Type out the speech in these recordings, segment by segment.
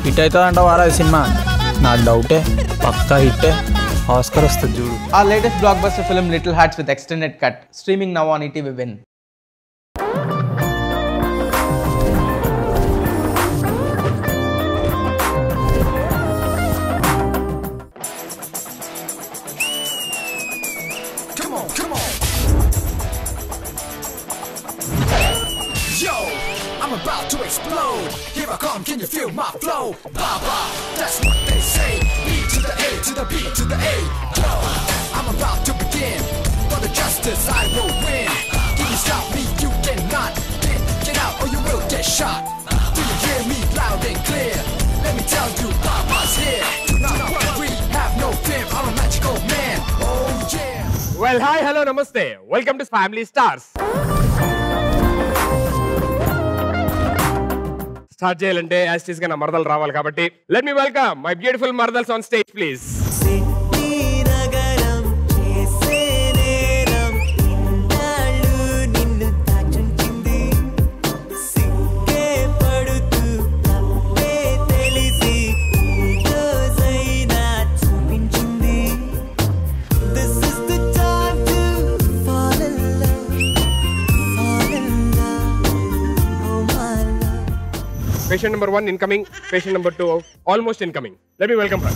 Hit అవుతుందంట వారా cinema నా డౌటే పక్కా హిట్టే ఆస్కర్ వస్తుంది చూడు. Our latest blockbuster film Little Hearts with extended cut streaming now on ETV Win. Come on. Yo, I'm about to explode. Here I come, can you feel my flow? Baba, that's what they say. B to the A, to the B, to the A. Yo, I'm about to begin. For the justice I will win. Can you stop me? You cannot. Get out or you will get shot. Do you hear me loud and clear? Let me tell you, Baba's here. Do not worry, have no fear. I'm a magical man. Oh yeah. Well, hi, hello, namaste. Welcome to Family Stars. Start చేయాలంటే as టీస్ గా నా మరదలు రావాలి కాబట్టి let me welcome my beautiful మరదల్స్ on stage please. Patient number 1 incoming, patient number 2 almost incoming. Let me welcome her.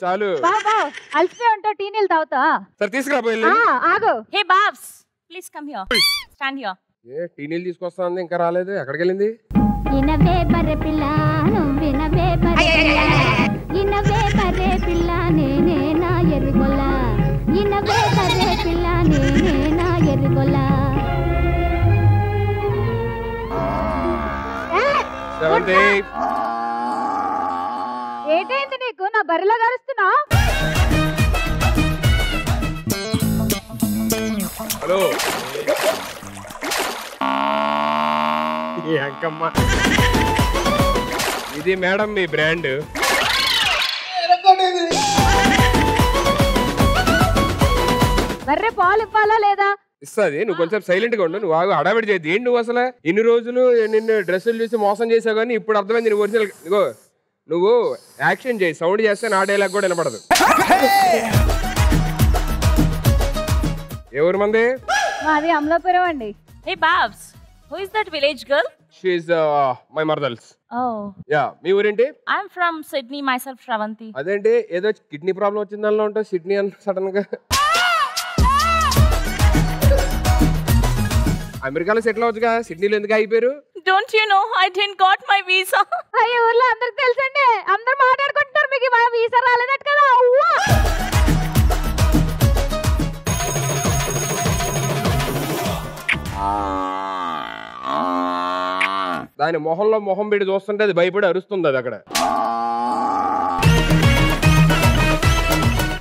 చాలు అల్సిపోయి ఉంటావు టీ నీళ్ళు తాగుతా సరే తీసుకురాబోయే ఆగు. Hey babes please come here stand here. ఏ టీ నీళ్ళు తీసుకొస్తా ఉంది ఇంకా రాలేదు ఎక్కడికి వెళ్ళింది? ఇనవే బర్రె పిల్ల నువ్వినవే బర్రె పిల్ల ఇనవే బర్రె పిల్ల నేనే నా ఎరుగొల్ల ఇనవే బర్రె పిల్ల నేనే నా ఎరుగొల్ల. ఏంటైంది నీకు? నా బర్రెలో కలుస్తున్నా. హలో అంకమ్మ ఇది మేడం మీ బ్రాండ్. బర్రె పాలు ఇవ్వాలా లేదా? ఇస్తుంది. నువ్వు కొంచెం సైలెంట్ గా ఉండు. నువ్వు ఆగు హడావిడి చేయద్దు. ఏంటి నువ్వు అసలు ఇన్ని రోజులు నిన్ను డ్రెస్సులు చూసి మోసం చేసావు కానీ ఇప్పుడు అర్థమైంది నువ్వు ఒరిజినల్. ఇగో నువ్వు యాక్షన్ చేయి, సౌండ్ చేస్తే నా డైలాగ్ కూడా వినపడదు. ఎవరు మంది? మాది అమలాపురం అండి. Hey babes who is that village girl? She is my మర్దల్స్. Oh. యా మీ ఊరేంటి? I'm from Sydney myself, Shravanti. అదేంటి ఏదో కిడ్నీ ప్రాబ్లం వచ్చింది దానిలో ఉంటావు సిడ్నీ అని సడన్ గా అమెరికాలో సెటిల్ అవచ్చుగా, సిడ్నీలో ఎందుకు అయిపోయారు? Don't you know I didn't got my visa? అయ్యో ఊర్లో అందరికి తెలుసండి, అందరు మాట్లాడుకుంటారు మీకు వీసా రాలేదట కదా. దాని మొహంలో మొహం పెట్టి చూస్తుంటే అది భయపడి అరుస్తుంది. అది అక్కడ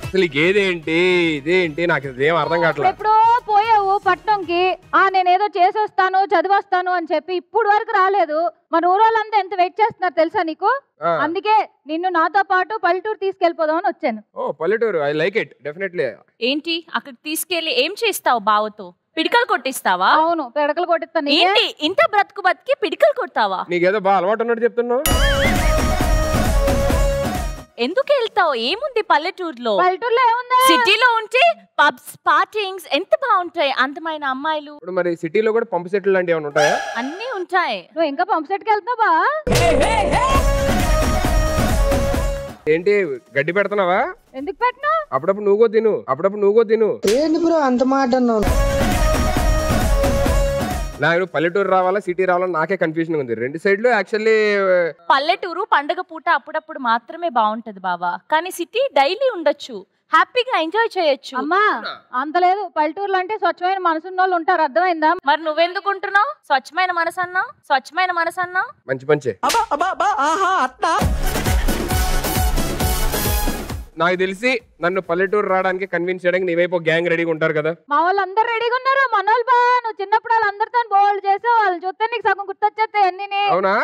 అసలు ఇదేంటి ఇదేంటి నాకు ఇదేం అర్థం కావట్లేదు. ఎప్పుడో పోయావు పట్నంకి, నేనేదో చేసేస్తాను చదివస్తాను అని చెప్పి ఇప్పుడు వరకు రాలేదు. మన ఊరోళ్ళంతా ఎంత వెయిట్ చేస్తున్నారు తెలుసా నీకు? అందుకే నిన్ను నాతో పాటు పల్లెటూరు తీసుకెళ్లిపోదాం అని వచ్చాను. ఓ పల్లెటూరు, ఐ లైక్ ఇట్ డెఫినెట్లీ. ఏంటి అక్కడ తీసుకెళ్లి ఏం చేస్తావు? బావతో పిడికలు కొట్టిస్తావా? అవును పిడకలు కొట్టిస్తాను. ఏంటి ఇంత బ్రతుకు బతికి పిడికలు కొడతావా? నీకేదో బాగా అలవాటు ఉన్నట్టు చెప్తున్నావు. ఎందుకు వెళ్తావు? ఏముంది పల్లెటూరులో? పల్లెటూరులో ఏముంది? సిటీలో ఉంటే పబ్స్ పార్టీస్ ఎంత బాగుంటాయి, అందమైన అమ్మాయిలు. ఇప్పుడు మరి సిటీలో కూడా పంపు సెట్లు లాంటివి ఏమైనా ఉంటాయా? అన్ని ఉంటాయి. నువ్వు ఇంకా పంప్ సెట్కి వెళ్తావా? ఏంటి గడ్డి పెడుతున్నావా? ఎందుకు పెట్టినా? అప్పుడప్పుడు నువ్వు కూడా తిను. ఏంటి బ్రో అంత మాట అన్నావు? నాకు పల్లెటూరు రావాలా సిటీ రావాలా నాకే కన్ఫ్యూజన్ ఉంది. రెండు సైడ్లు యాక్చువల్లీ పల్లెటూరు పండగ పూట అప్పుడప్పుడు మాత్రమే బాగుంటది బావా, కానీ సిటీ డైలీ ఉండొచ్చు, హ్యాపీగా ఎంజాయ్ చేయొచ్చు. అమ్మా అంత లేదు, పల్లెటూరులో అంటే స్వచ్ఛమైన మనసున్న వాళ్ళు ఉంటారు, అర్థమైందా? మరి నువ్వెందుకుంటున్నావు స్వచ్ఛమైన మనసు అన్నావు? స్వచ్ఛమైన మనసు అన్నావు. మంచి పంచే. నాకు తెలిసి నన్ను పల్లెటూరు రావడానికి కన్విన్స్ చేయడానికి నీ వైపు గ్యాంగ్ రెడీగా ఉంటారు కదా. మా వాళ్ళు అందరు రెడీగా ఉన్నారు. మనోళ్ళు బా, నువ్వు చిన్నప్పుడు వాళ్ళందరితో బోల్డ్ చేసావు, వాళ్ళు చూస్తే నీకు సగం గుర్తొచ్చేస్తాయి అన్ని. అవునా?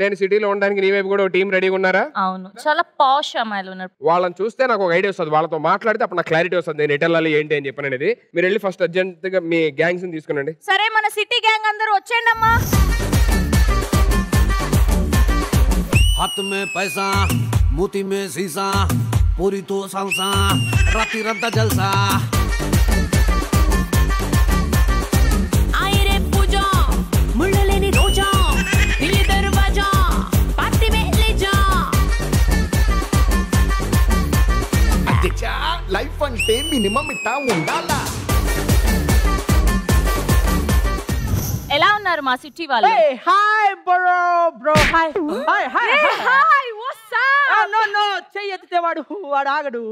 నేను సిటీలో ఉండడానికి నీ వైపు కూడా ఒక టీం రెడీగా ఉన్నారా? అవును, చాలా పాష్ అమ్మాయిలు ఉన్నారు. వాళ్ళని చూస్తే నాకు ఒక ఐడియా వస్తుంది, వాళ్ళతో మాట్లాడితే అప్పుడు నాకు క్లారిటీ వస్తుంది నేను ఎటు వెళ్ళాలి ఏంటి అని చెప్పి అనేది. మీరు వెళ్ళి ఫస్ట్ అర్జెంట్ గా మీ గ్యాంగ్స్ ని తీసుకునండి. సరే, మన సిటీ గ్యాంగ్ అందరూ వచ్చేయండి అమ్మా. हाथ में पैसा मोती में शीशा पूरी तो सालसा राती रंता जलसा आए रे पूजा मुल्ले लेनी रोजा दिल्ली दरवाजा पार्टी में ले जा అచ్చా లైఫ్ అంటే మినిమం ఇట్టా ఉండాలా. ఎలా ఉన్నారు మా సిటీ వాళ్ళు? Hi bro hi hi hi hi what's up? No చెయ్యి ఎత్తితే వాడు ఆగడు.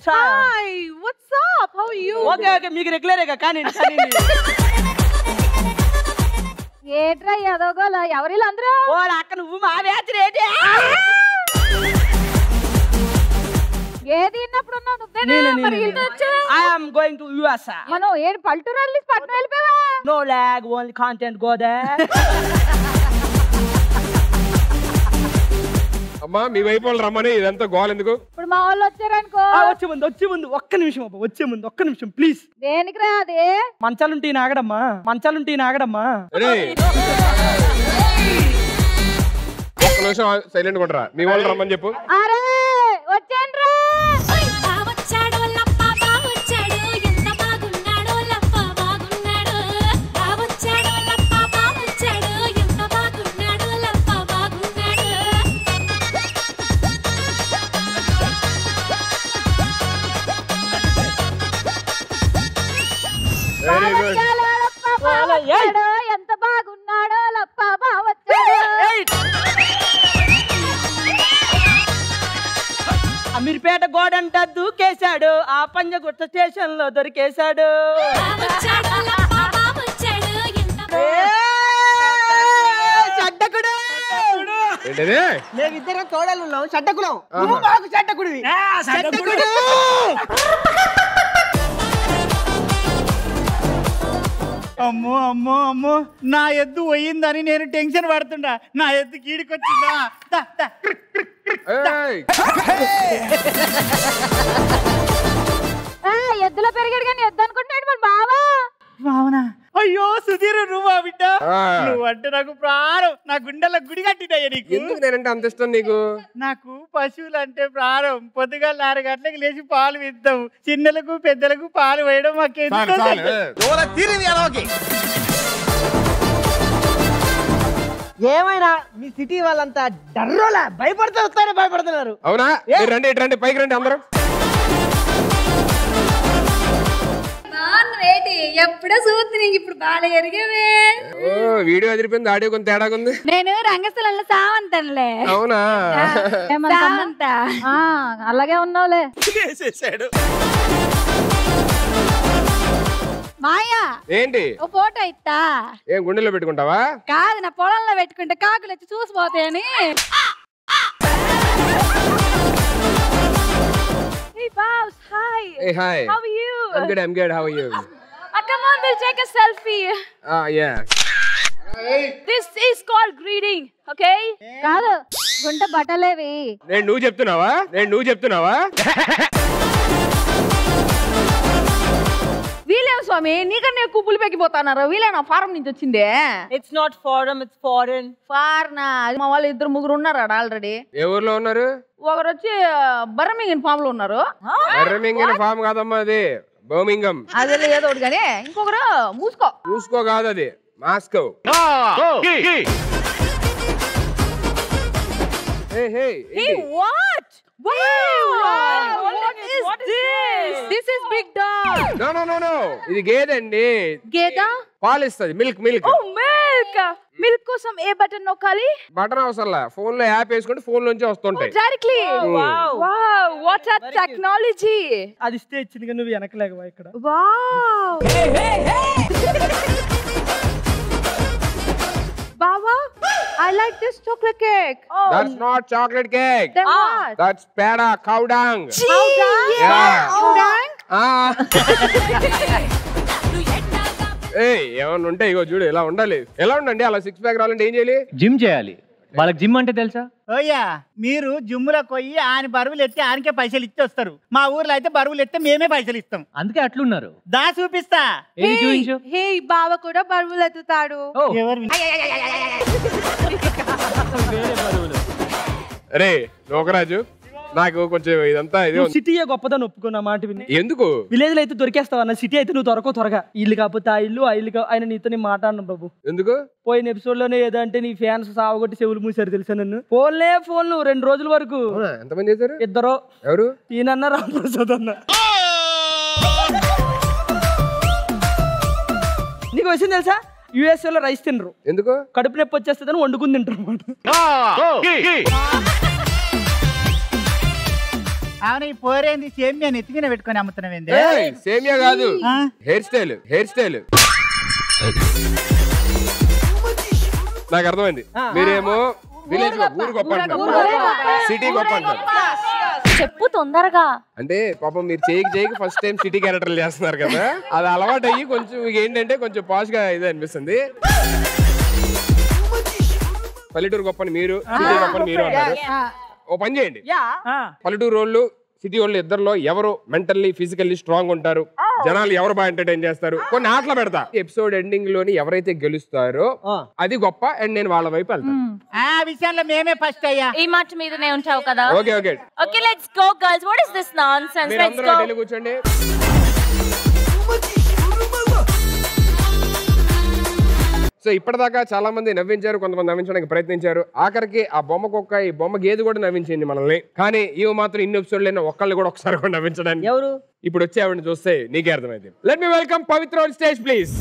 Hi what's up? How you? Okay మీకు రెగ్యులరేగా కానీ ఏట్రా ఎదోగోల ఎవరిలా అందరూ? ఓ అక్క నువ్వు మా బ్యాచ్ రేటే. ఏది ఇన్నప్పుడు ఉన్నావు I am going to US. మనం ఏడు పల్లెటూరు వెళ్ళి పట్టణం వెళ్ళిపోయావా? No lag, only content go there. అమ్మా మీ వైపు వాళ్ళు రమ్మని ఇదంతా గోల్ ఎందుకు? ఇప్పుడు మా వాళ్ళు వచ్చారనుకో. వచ్చే ముందు ఒక్క నిమిషం ప్లీజ్. దేనికి రా అది? మంచాలుంటే నాగడమ్మా. ఒక్క నిమిషం సైలెంట్ కొంటరా. మీ వాళ్ళు రమ్మని చెప్పు. అరే వచ్చేయండి రా. వచ్చాడు లప్ప బావొచ్చాడు ఎంత బాగున్నాడో లప్ప బాగున్నాడు బావొచ్చాడు లప్ప బావొచ్చాడు ఎంత బాగున్నాడో లప్ప బాగున్నాడు వెరీ గుడ్. ఎంత బాగున్నాడో లప్ప బావొచ్చాడు. అమీర్పేట గోడంట దూకేశాడు, ఆ పంజగుట్ట స్టేషన్ లో దొరికేశాడు. ఏంటది? మేమిద్దరం తోడలు ఉన్నాం, షడ్డకులం. నువ్వు మాకు షడ్డకుడివి. అమ్మో నా ఎద్దు పోయిందని నేను టెన్షన్ పడుతుండా. నా ఎద్దు కీడికొచ్చిందా? ఎద్దులో పెరిగాడు కానీ ఎద్దు అనుకుంటున్నాడు మరి బావా. అవునా? అయ్యో సుధీర్ నువ్వా బిడ్డ? నువ్వంటే నాకు ప్రాణం. నా గుండెల గుడి కట్టినయ్యా నీకు. ఎందుకు నేనంటే అంత ఇష్టం నీకు? నాకు పశువులు అంటే ప్రాణం. పొద్దుగా 4 గంటలకు లేచి పాలు విద్దాం. చిన్నలకు పెద్దలకు పాలు వేయడం మాకు ఏమైనా మీ సిటీ వాళ్ళంతా డర్రోలా భయపడుతున్నారు. అవునా? రండి పైకి రండి అందరం. ఎప్పుడో చూస్తే నీకు ఇప్పుడు బాగా ఎరిగేవే. వీడియో అదిరిపోయింది, ఆడియో కొంత తేడాగా ఉంది. నేను రంగస్థలంలో సావంతనులే. అవునా? సావంత అలాగే ఉన్నావులే. మాయా ఏంటి? ఓ ఫోటో ఇస్తా. ఏం గుండెలో పెట్టుకుంటావా? కాదు, నా పొలంలో పెట్టుకుంటే కాకులు వచ్చి చూసిపోతాయని. Hey boss, hi. Hey, hi. How are you? I'm good. How are you? Come on, we'll take a selfie. Yeah. This is called greeting, okay? కాదు, గుంట బట్టలేవి. నువ్వు చెప్తున్నావా? వీలేం స్వామి, నీకన్నా ఎక్కువ పులి పెక్కిపోతున్నారు. వీలేనా ఫారం నుంచి వచ్చిందే? It's not farm, it's foreign. ఫారెనా? మా వాళ్ళు 2-3 ఉన్నారు ఆల్రెడీ. ఏ ఊర్లో ఉన్నారు? ఒకరు వచ్చి బర్మింగన్ ఫామ్ లో ఉన్నారు. బర్మింగన్ ఫామ్ కాదమ్మా, అది బర్మింగం. అదే ఏదో ఒకటి కానీ ఇంకొకరు మూసుకో కాదు, అది Moscow. Hey, what? Wow! What is this? This is big dog. No. ఇది గేదె అండి. గేదె? పాలు ఇస్తుంది, మిల్క్. Oh, milk. మిల్క్ కోసం ఏ బటన్ నొక్కాలి? బటన్ అవసరంలా, ఫోన్ లో యాప్ వేసుకుంటే ఫోన్ నుంచి వస్తుంటాయి directly. Wow, what or technology. అది ఇస్తే ఇచ్చింది, నువ్వు వెనకలేగవా ఇక్కడ. Wow. Baba, I like this chocolate cake. Oh. That's not chocolate cake. Then what? That's peda, cow dung. Cow dung? Yeah. Cow dung? ఏమన్నా ఉంటే ఇగో చూడు ఇలా ఉండాలి. ఎలా ఉండండి అలా 6 ప్యాక్ రావాలంటే ఏం చేయాలి? జిమ్ చేయాలి. వాళ్ళకి జిమ్ అంటే తెలుసా? ఓయ్యా, మీరు జిమ్ములకు పోయి ఆయన బరువులు ఎత్తి ఆయనకే పైసలు ఇచ్చి వస్తారు. మా ఊర్లో అయితే బరువులు ఎత్తే మేమే పైసలు ఇస్తాం. అందుకే అట్లున్నారు. దా చూపిస్తా. చూపించు. హే, బావ కూడా బరువులు ఎత్తుతాడు. అరే లోకరాజు, నాకు కొంచెం ఇదంతా సిటీ గొప్పదని ఒప్పుకున్నా మాట విని. ఎందుకు విలేజ్ లో అయితే దొరికేస్తావు అన్న, సిటీ అయితే నువ్వు దొరకవు త్వరగా. ఇల్లు కాకపోతే ఆ ఇల్లు, ఆ ఇల్లు ఆయన నీతో నీ మాట్లాడను బాబు. ఎందుకు? పోయిన ఎపిసోడ్ లోనే ఏదంటే నీ ఫ్యాన్స్ సావగొట్టి చెవులు మూసారు తెలుసా నన్ను. ఫోన్లు 2 రోజుల వరకు. ఎంతమంది చేశారు? 2. ఎవరు? ఈయనన్న రామప్రసాద్ అన్న. నీకు వచ్చింది తెలుసా, యుఎస్ఏ లో రైస్ తినరు. ఎందుకు? కడుపు నొప్పి వచ్చేస్తుందని వండుకుని తింటారు అన్నమాట. అవును, ఈ పోరేంది సేమియా నెత్తి మీద పెట్టుకొని అమ్ముతున్నావేంది? సేమియా కాదు, హెయిర్ స్టైల్. నాకు అర్థమైంది. మీరేమో విలేజ్ ఊరు గొప్ప అంటారు, సిటీ గొప్ప అంటారు. చెప్పు తొందరగా. అంటే పాపం మీరు చేయకి ఫస్ట్ టైం సిటీ క్యారెక్టర్లు చేస్తున్నారు కదా, అది అలవాటు అయ్యి కొంచెం ఏంటంటే కొంచెం పాష్ గా ఇది అనిపిస్తుంది. పల్లెటూరు గొప్పని మీరు, సిటీ గొప్పని మీరు అన్నారు. ఓ పని చేయండి, పల్లెటూరు వాళ్ళు సిటీ వాళ్ళు ఇద్దరులో ఎవరు మెంటల్లీ ఫిజికల్లీ స్ట్రాంగ్ ఉంటారు, జనాలు ఎవరు బాగా ఎంటర్టైన్ చేస్తారు, కొన్ని ఆటలు పెడతా. ఎపిసోడ్ ఎండింగ్ లోని ఎవరైతే గెలుస్తారో అది గొప్ప, అండ్ నేను వాళ్ళ వైపు వెళ్తాను. ఆ విషయంలో మేమే ఫస్ట్ అయ్యా. ఈ మాట మీదనే ఉంటావు కదా. Okay okay, let's go girls. What is this nonsense? Let's go. కూర్చోండి. సో ఇప్పటిదాకా చాలా మంది నవ్వించారు, కొంతమంది నవ్వించడానికి ప్రయత్నించారు. ఆఖరికి ఆ బొమ్మ కుక్క, ఈ బొమ్మ గేదె కూడా నవ్వించింది మనల్ని. కానీ ఇవి మాత్రం ఇన్ని ఎపిసోడ్ లేని ఒక్కళ్ళు కూడా ఒకసారి కూడా నవ్వించడానికి. ఎవరు? ఇప్పుడు వచ్చే ఆవిడని చూస్తే నీకే అర్థమైంది. Let me welcome Pavitra on stage please.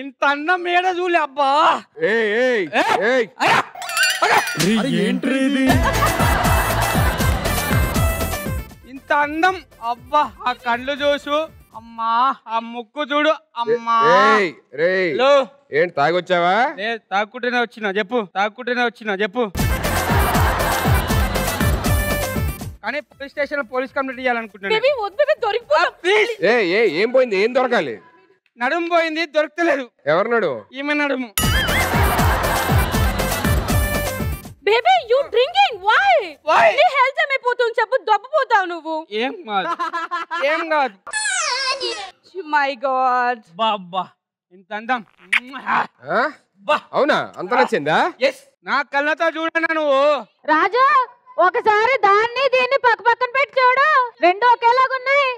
ఇంత అన్నం మేడ చూలే అబ్బా. ఇంత అందం అబ్బా, ఆ కళ్ళు చూసు అమ్మా, ఆ ముక్కు చూడు అమ్మా. ఏంటి తాగొచ్చావా? తాక్కుంటేనే వచ్చినా చెప్పు. కానీ పోలీస్ స్టేషన్ పోలీస్ కంప్లైంట్ చేయాలనుకుంటున్నాను. ఏం పోయింది? ఏం దొరకాలి? నడుము పోయింది, దొరకలేదు. ఎవరు నడుము? ఈమె నడుము. బేబీ యు డ్రింకింగ్ వై నీ హెల్త్ ఏమైపోతుంది చెప్పు, దొబ్బపోతావు నువ్వు. ఏం కాదు. మై గాడ్ బాబ్బా, ఇంత అందం. అవునా? అంత నచ్చిందా? నా కళ్ళతో చూడనా నువ్వు? రాజు, ఒకసారి దాన్ని దీన్ని పక్కన పెట్టి చూడు, 2 ఒకేలాగున్నాయి.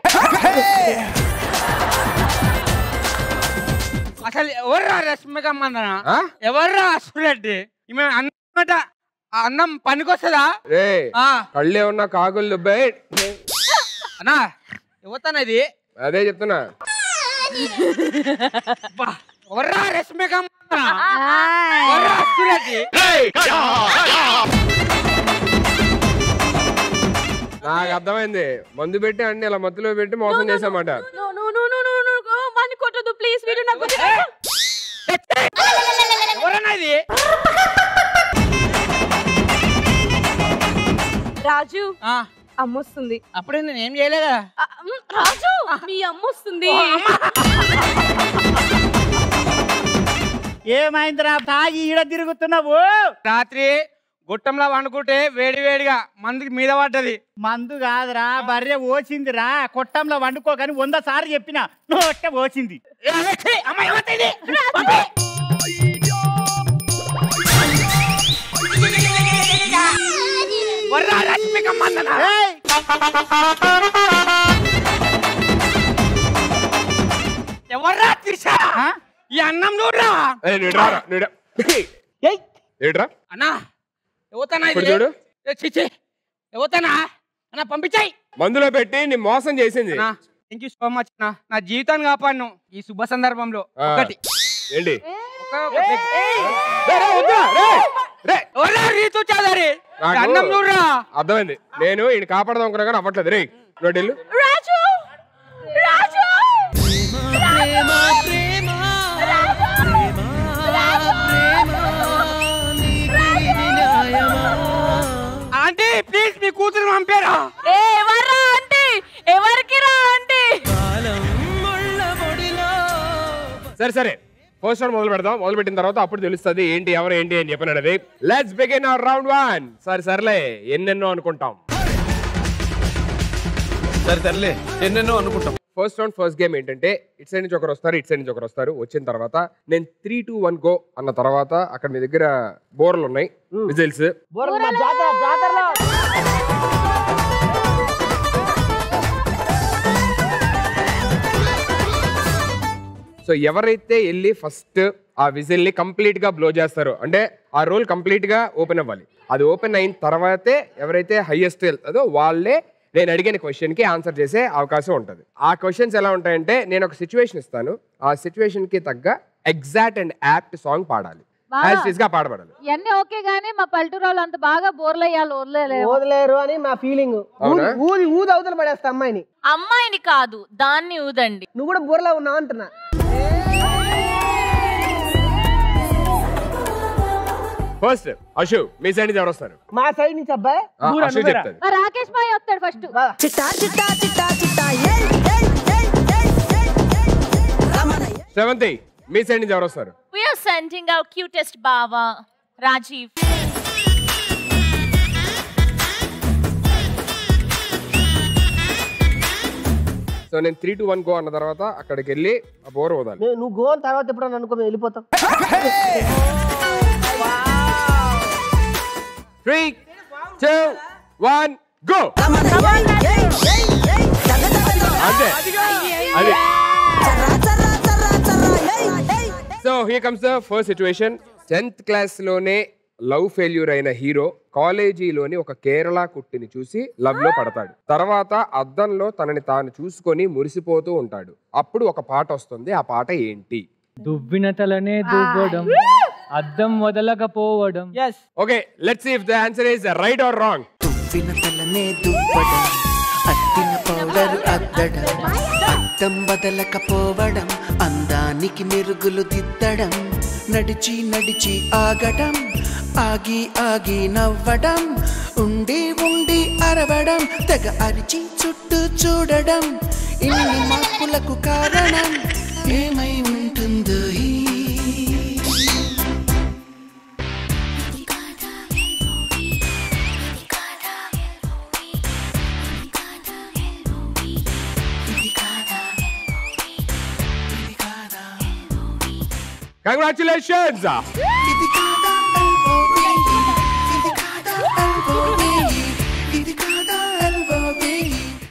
అసలు ఎవర్రా రష్మిక మందన? ఎవర్రా అసలు? ఈమె అన్నమాట అన్నం పనికొస్తుందా? కళ్ళే ఉన్న కాకులు బయట అన్నా యువతన ఇది. అదే చెప్తున్నా. ఎవర్రా రష్మిక మందన? నాకు అర్థమైంది, మందు పెట్టి అన్ని ఇలా మత్తులో పెట్టి మోసం చేసామాట. వాని కొట్టదు ప్లీజ్, వీడు నాకు రాజు అమ్మొస్తుంది. అప్పుడే నేను ఏం చేయలేదా? రాజు మీ అమ్మొస్తుంది. ఏమైందిరా తాగి ఈడ తిరుగుతున్నావు? రాత్రి గొట్టంలా వండుకుంటే వేడి వేడిగా మందుకి మీద పడ్డది. మందు కాదురా, బర్రె ఓచిందిరా. కొట్టంలో వండుకోగాని 100 సార్లు చెప్పిన నోట ఓచింది. ఎవర్రా తీసా ఈ అన్నం చూడరా అన్నా ఎవతనా చూడు చిచి ఎవతనా అన్న పంపించాయి మందులో పెట్టి నీ మోసం చేసింది. థ్యాంక్ యూ సో మచ్ నా జీవితాన్ని కాపాడును ఈ శుభ సందర్భంలో. ఒకటి ఏంటి అన్నం చూడరా. అర్థమైంది. నేను ఈయన కాపాడదాం అనుకున్నా కానీ అవ్వట్లేదు. రే నోటిల్లు రాజు రాజు ఆంటీ ప్లీజ్ మీ కూతురు పంపారా? ఎవర్రా ఆంటీ? ఎవరికి రా ఆంటీ? సరే సరే ఫస్ట్ రౌండ్ మొదలు పెడదాం. మొదలు పెట్టిన తర్వాత అప్పుడు తెలుస్తుంది ఏంటి ఎవరు ఏంటి అని చెప్పినాడు. అది లెట్స్ బిగిన్ అవర్ రౌండ్ 1. సర్లే ఎన్నెన్నో అనుకుంటాం. సర్లే ఎన్నెన్నో అనుకుంటాం. ఫస్ట్ రౌండ్ ఫస్ట్ గేమ్ ఏంటంటే ఇటు సైడ్ నుంచి ఒకరు వస్తారు, ఇటు సైడ్ నుంచి ఒకరు వస్తారు. వచ్చిన తర్వాత నేను 3, 2, 1 గో అన్న తర్వాత అక్కడ మీ దగ్గర బోర్లు ఉన్నాయి, విజిల్స్. సో ఎవరైతే వెళ్ళి ఫస్ట్ ఆ విజిల్ ని కంప్లీట్ గా బ్లో చేస్తారో అంటే ఆ రోల్ కంప్లీట్ గా ఓపెన్ అవ్వాలి. అది ఓపెన్ అయిన తర్వాతే ఎవరైతే హైయెస్ట్ వెళ్తుందో వాళ్ళే నేను అడిగిన క్వశ్చన్ కి ఆన్సర్ చేసే అవకాశం ఉంటుంది. ఆ క్వశ్చన్స్ ఎలా ఉంటాయంటే నేను ఒక సిచ్యువేషన్ ఇస్తాను, ఆ సిచ్యువేషన్ కి తగ్గ ఎగ్జాక్ట్ అండ్ యాప్ట్ సాంగ్ పాడాలి, గా పాడబడాలి. ఇవన్నీ ఓకే గానీ మా పల్లెటూరు వాళ్ళు అంత బాగా బోర్లు అయ్యాలి వదిలేరు అని మా ఫీలింగ్. ఊది అవతల పడేస్తా అమ్మాయిని. అమ్మాయిని కాదు దాన్ని ఊదండి. నువ్వు కూడా బోర్లా ఉన్నావు అంటున్నా. ఫస్ట్ అశు మీ సైడ్ నుంచి ఎవరు వస్తారు? మా సైడ్ నుంచి అబ్బాయి అశు చెప్తాడు. రాకేష్ భాయ్ వస్తాడు ఫస్ట్. సెవెంత్ మీ సైడ్ నుంచి ఎవరు వస్తారు? We are sending our cutest Baba, Rajiv. So నేను 3, 2, 1 గో అన్న తర్వాత అక్కడికి వెళ్ళి ఆ బోర్ వదాలి. నువ్వు గో తర్వాత ఎప్పుడన్నా అనుకో వెళ్ళిపోతాం. 3, 2, 1 గో. అంతే అది. So here comes the first situation. 10th class లోనే లవ్ ఫెయిల్యూర్ అయిన హీరో కాలేజీలోని ఒక కేరళ కుట్టిని చూసి లవ్ లో పడతాడు. తర్వాత అద్దంలో తనని తాను చూసుకొని మురిసిపోతూ ఉంటాడు. అప్పుడు ఒక పాట వస్తుంది. ఆ పాట ఏంటి? దువ్విన తలనే దువ్వడం, అద్దం వదలకపోవడం. Okay let's see if the answer is right or wrong. దువ్విన తలనే దువ్వడం, అద్దిన పౌడర్ అద్దడం, అద్దం బదలకపోవడం, అందానికి మెరుగులు దిద్దడం, నడిచి నడిచి ఆగడం, ఆగి ఆగి నవ్వడం, ఉండి ఉండి అరవడం, తెగ అరిచి చుట్టూ చూడడం, ఇన్ని మార్పులకు కారణం ఏమై ఉంటుందో congratulations.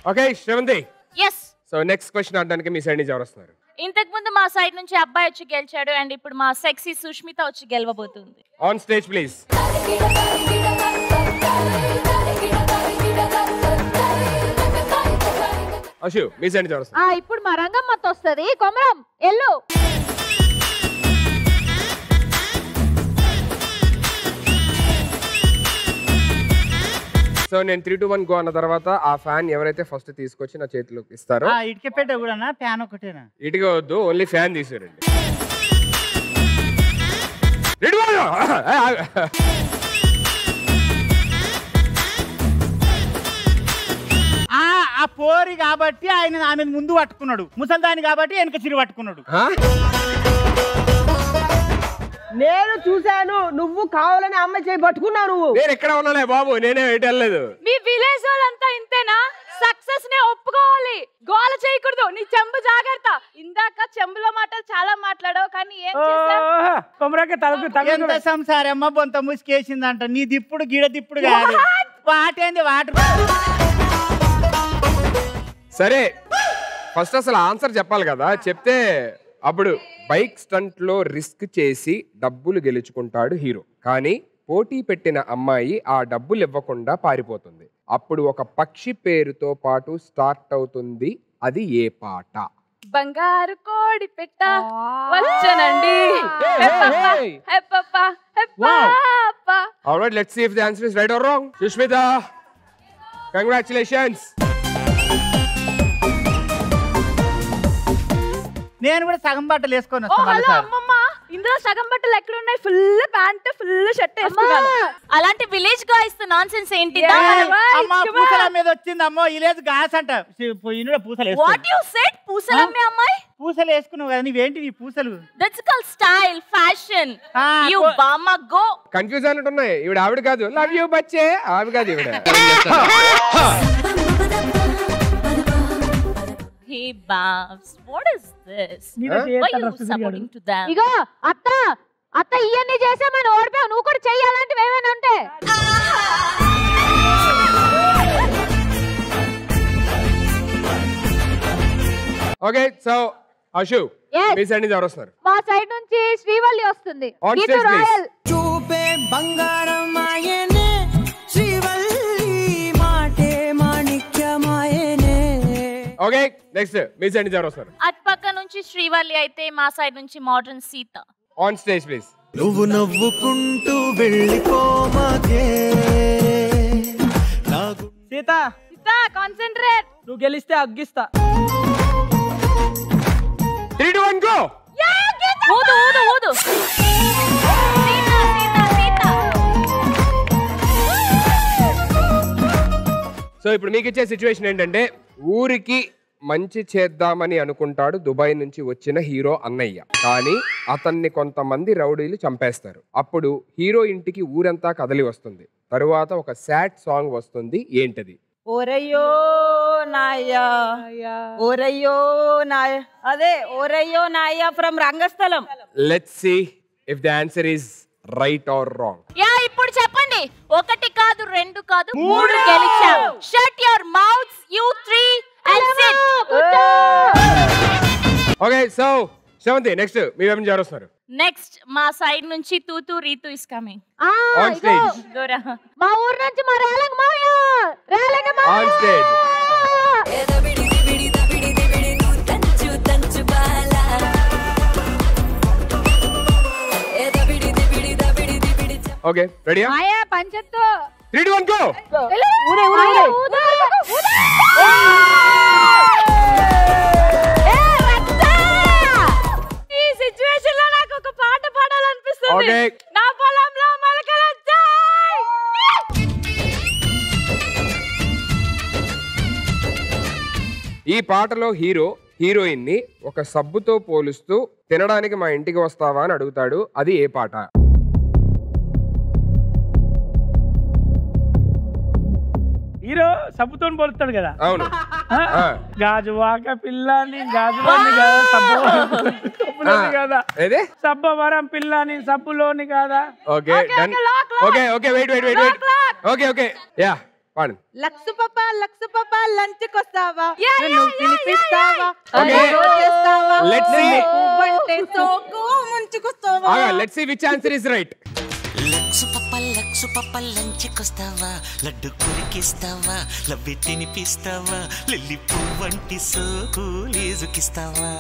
Okay Sravanthi. Yes. So next question అడడానికి మీ సైడ్ నుంచి ఎవరు వస్తున్నారు? ఇంతకు ముందు మా సైడ్ నుంచి అబ్బాయి వచ్చి గెలిచాడు అండ్ ఇప్పుడు మా సెక్సీ సుష్మిత వచ్చి గెలవబోతుంది. On stage please. అశు మీ సైడ్ నుంచి ఎవరు వస్తున్నారు? ఇప్పుడు మా రంగమ్మతో వస్తుంది. కొమరం ఎల్లు. సో నేను 3, 2, 1 గో అన్న తర్వాత ఆ ఫ్యాన్ ఎవరైతే ఫస్ట్ తీసుకొచ్చి నా చేతిలోకి ఇస్తారో ఇటుక పెట్ట కూడా ఫ్యాన్ ఒకటేనా? ఇటుక వద్దు, ఓన్లీ ఫ్యాన్ తీసారండి. ఆ పోరి కాబట్టి ఆయన ఆమె ముందు పట్టుకున్నాడు, ముసల్దాని కాబట్టి వెనక చిరు పట్టుకున్నాడు. నేను చూశాను, నువ్వు కావాలని అమ్మాయి చేయి పట్టుకున్నావు నువ్వు. నేను ఎక్కడ ఉన్నాలే బాబు, నేనే ఎటు వెళ్ళలేదు. మీ విలేజ్ వాళ్ళంతా ఇంతేనా? సక్సెస్ నే ఒప్పుకోవాలి, గోల చేయకూడదు. నీ చెంబు జాగ్రత్త. ఇందాక చెంబులో మాటలు చాలా మాట్లాడావు, కానీ ఏం చేసావు? ఎంత సంసారమ్మ బొంత ముసుకేసిందంట. నీ దిప్పుడు గిడ దిప్పుడు కాదు, వాటేంది వాటర్. సరే ఫస్ట్ అసలు ఆన్సర్ చెప్పాలి కదా, చెప్తే అప్పుడు బైక్ స్టంట్ లో రిస్క్ చేసి డబ్బులు గెలుచుకుంటాడు హీరో. కానీ పోటీ పెట్టిన అమ్మాయి ఆ డబ్బులు ఇవ్వకుండా పారిపోతుంది. అప్పుడు ఒక పక్షి పేరుతో పాటు స్టార్ట్ అవుతుంది. అది ఏ పాట? బంగారు కోడి పెట్ట వచ్చనండి. Alright, let's see if the answer is right or wrong. Sushmita, congratulations. నేను కూడా సగం బట్టలు వేసుకొని వస్తాను. అమ్మమ్మ, ఇందులో సగం బట్టలు ఎక్కడ ఉన్నాయి? ఫుల్ ప్యాంట్, ఫుల్ షర్ట్ వేసుకున్నాను. అలాంటి విలేజ్ గాయ్స్ నాన్సెన్స్ ఏంటి? అమ్మ పూసల మీద వచ్చింది. అమ్మో విలేజ్ గాస్ అంట. పూసలు వాట్ యు సెడ్? పూసలు అమ్మే అమ్మాయి? పూసలు వేసుకున్నావు కదా, నీవేంటి నీ పూసలు? That's called style, fashion. You బామ్మ గో. కన్ఫ్యూజ్ అయినట్టున్నాయి. ఈవిడ ఆవిడ కాదు. లవ్ యూ బచ్చే, ఆవిడ కాదు ఈవిడ. Hey Babs, what is this? Why are you supporting to them? ఇగో అత్త ఇవన్నీ చేసామని ఓడిపోయావు. నువ్వు కూడా చెయ్యాలంటే ఏమైనా ఉంటే. ఓకే, సో అశు మీ సైడ్ నుంచి ఎవరు వస్తున్నారు? మా సైడ్ నుంచి శ్రీవల్లి వస్తుంది. On stage, please. చూపే బంగారం ఆయనే, శ్రీవల్లి మాటే మాణిక్యమాయనే. ఓకే, నెక్స్ట్ మీ సైడ్ నుంచి ఎవరు వస్తున్నారు? అటుపక్క నుంచి శ్రీవల్లి అయితే మా సైడ్ నుంచి modern Sita. On stage please. నువ్వు నవ్వుకుంటూ వెళ్ళిపోమాకే. సీత కాన్సంట్రేట్. నువ్వు గెలిస్తే అగ్గిస్తా. 3 2 1 గో. ఊదు ఊదు ఊదు. సో ఇప్పుడు మీకు ఇచ్చే సిచ్యువేషన్ ఏంటంటే, ఊరికి మంచి చేద్దామని అనుకుంటాడు దుబాయ్ నుంచి వచ్చిన హీరో అన్నయ్య. కానీ అతన్ని కొంతమంది రౌడీలు చంపేస్తారు. అప్పుడు హీరో ఇంటికి ఊరంతా కదలి వస్తుంది. తరువాత ఒక సాడ్ సాంగ్ వస్తుంది. ఏంటది? ఓరయ్యో నాయ్యా, ఓరయ్యో నాయ, అదే ఓరయ్యో నాయ్యా from Rangasthalam. Let's see if the answer is right or wrong. Yeah, ఇప్పుడు చెప్పండి. 1 కాదు 2 కాదు 3 గెలిచాం. Shut your mouths you 3 and sit. Okay, so Sravanthi next మీ వైపు నుంచి ఎవరు వస్తున్నారు? నెక్స్ట్ మా సైడ్ నుంచి తూతూ Ritu is coming. On stage. మా ఊరు నుంచి మా రేలంగ మావయ్య. Relangi on stage. ఓకే, రెడీయా? మాయా పంచత్తు. 3 2 1 గో. ఊరే ఊరే ఊరే. ఈ సిచువేషన్ లో నాకు ఒక పాట పాడాలనిపిస్తుంది. ఓకే. నా పొలంలో మొలకలు వచ్చాయి. ఈ పాటలో హీరో హీరోయిన్ ని ఒక సబ్బుతో పోలుస్తూ తినడానికి మా ఇంటికి వస్తావా అని అడుగుతాడు. అది ఏ పాట? హీరో సబ్బుతో పోలుస్తాడు కదా. అవును. గాజువాక పిల్లని గాజులోని కదా, సబ్బులోని కదా, సబ్బవరం పిల్లని సబ్బులోని కదా. Okay done. Okay okay wait wait wait wait. Okay okay yeah పాడు. లక్సు పాప లంచ్ కొస్తావా, నన్ను పిలిపిస్తావా, లెట్స్ సీ. పువ్వంటే సోకు ముంచుకొస్తావా. Let's see which answer is right. Lux పప్ప లంచ్కొస్తావా, లడ్డు కొరికిస్తావా, లవ్వి తినిపిస్తావా, లిల్లి పువ్వంటి సోకు లేజుకిస్తావా.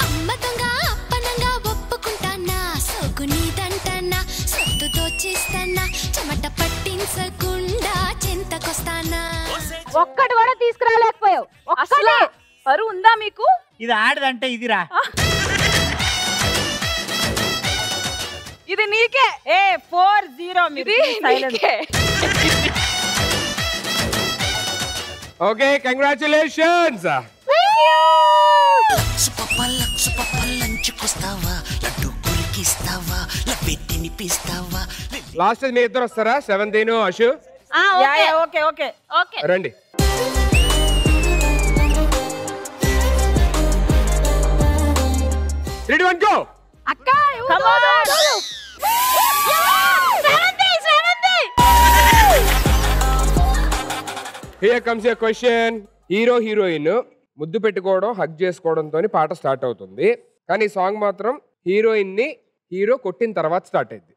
అమ్మతంగా అప్పనంగా ఒప్పుకుంటానా, సోకు నీదంటానా, సొత్తు దోచేస్తానా, చెమట పట్టించకుండా చింతకొస్తానా. ఒక్కటి కూడా తీసుకురాలేకపోయావు. అసలు పరువు ఉందా మీకు? ఇది ఆడదంటే ఇదిరా. ఇది నీకే. 4-0 మీరు నీకే. Okay congratulations. లక్సు పప్ప లంచ్కొస్తావా, లడ్డు కొరికి ఉరికిస్తావా లబ్బి తినిపిస్తావా లాస్ట్ మీ ఇద్దరు వస్తారా? 17 అశు ఓకే ఓకే ఓకే రండి. Ready, one, go. అక్క Here comes your question. Hero heroine ముద్దు పెట్టుకోవడం హగ్ చేసుకోవడంతో పాట స్టార్ట్ అవుతుంది. కానీ ఈ సాంగ్ మాత్రం హీరోయిన్ ని హీరో కొట్టిన తర్వాత స్టార్ట్ అయింది.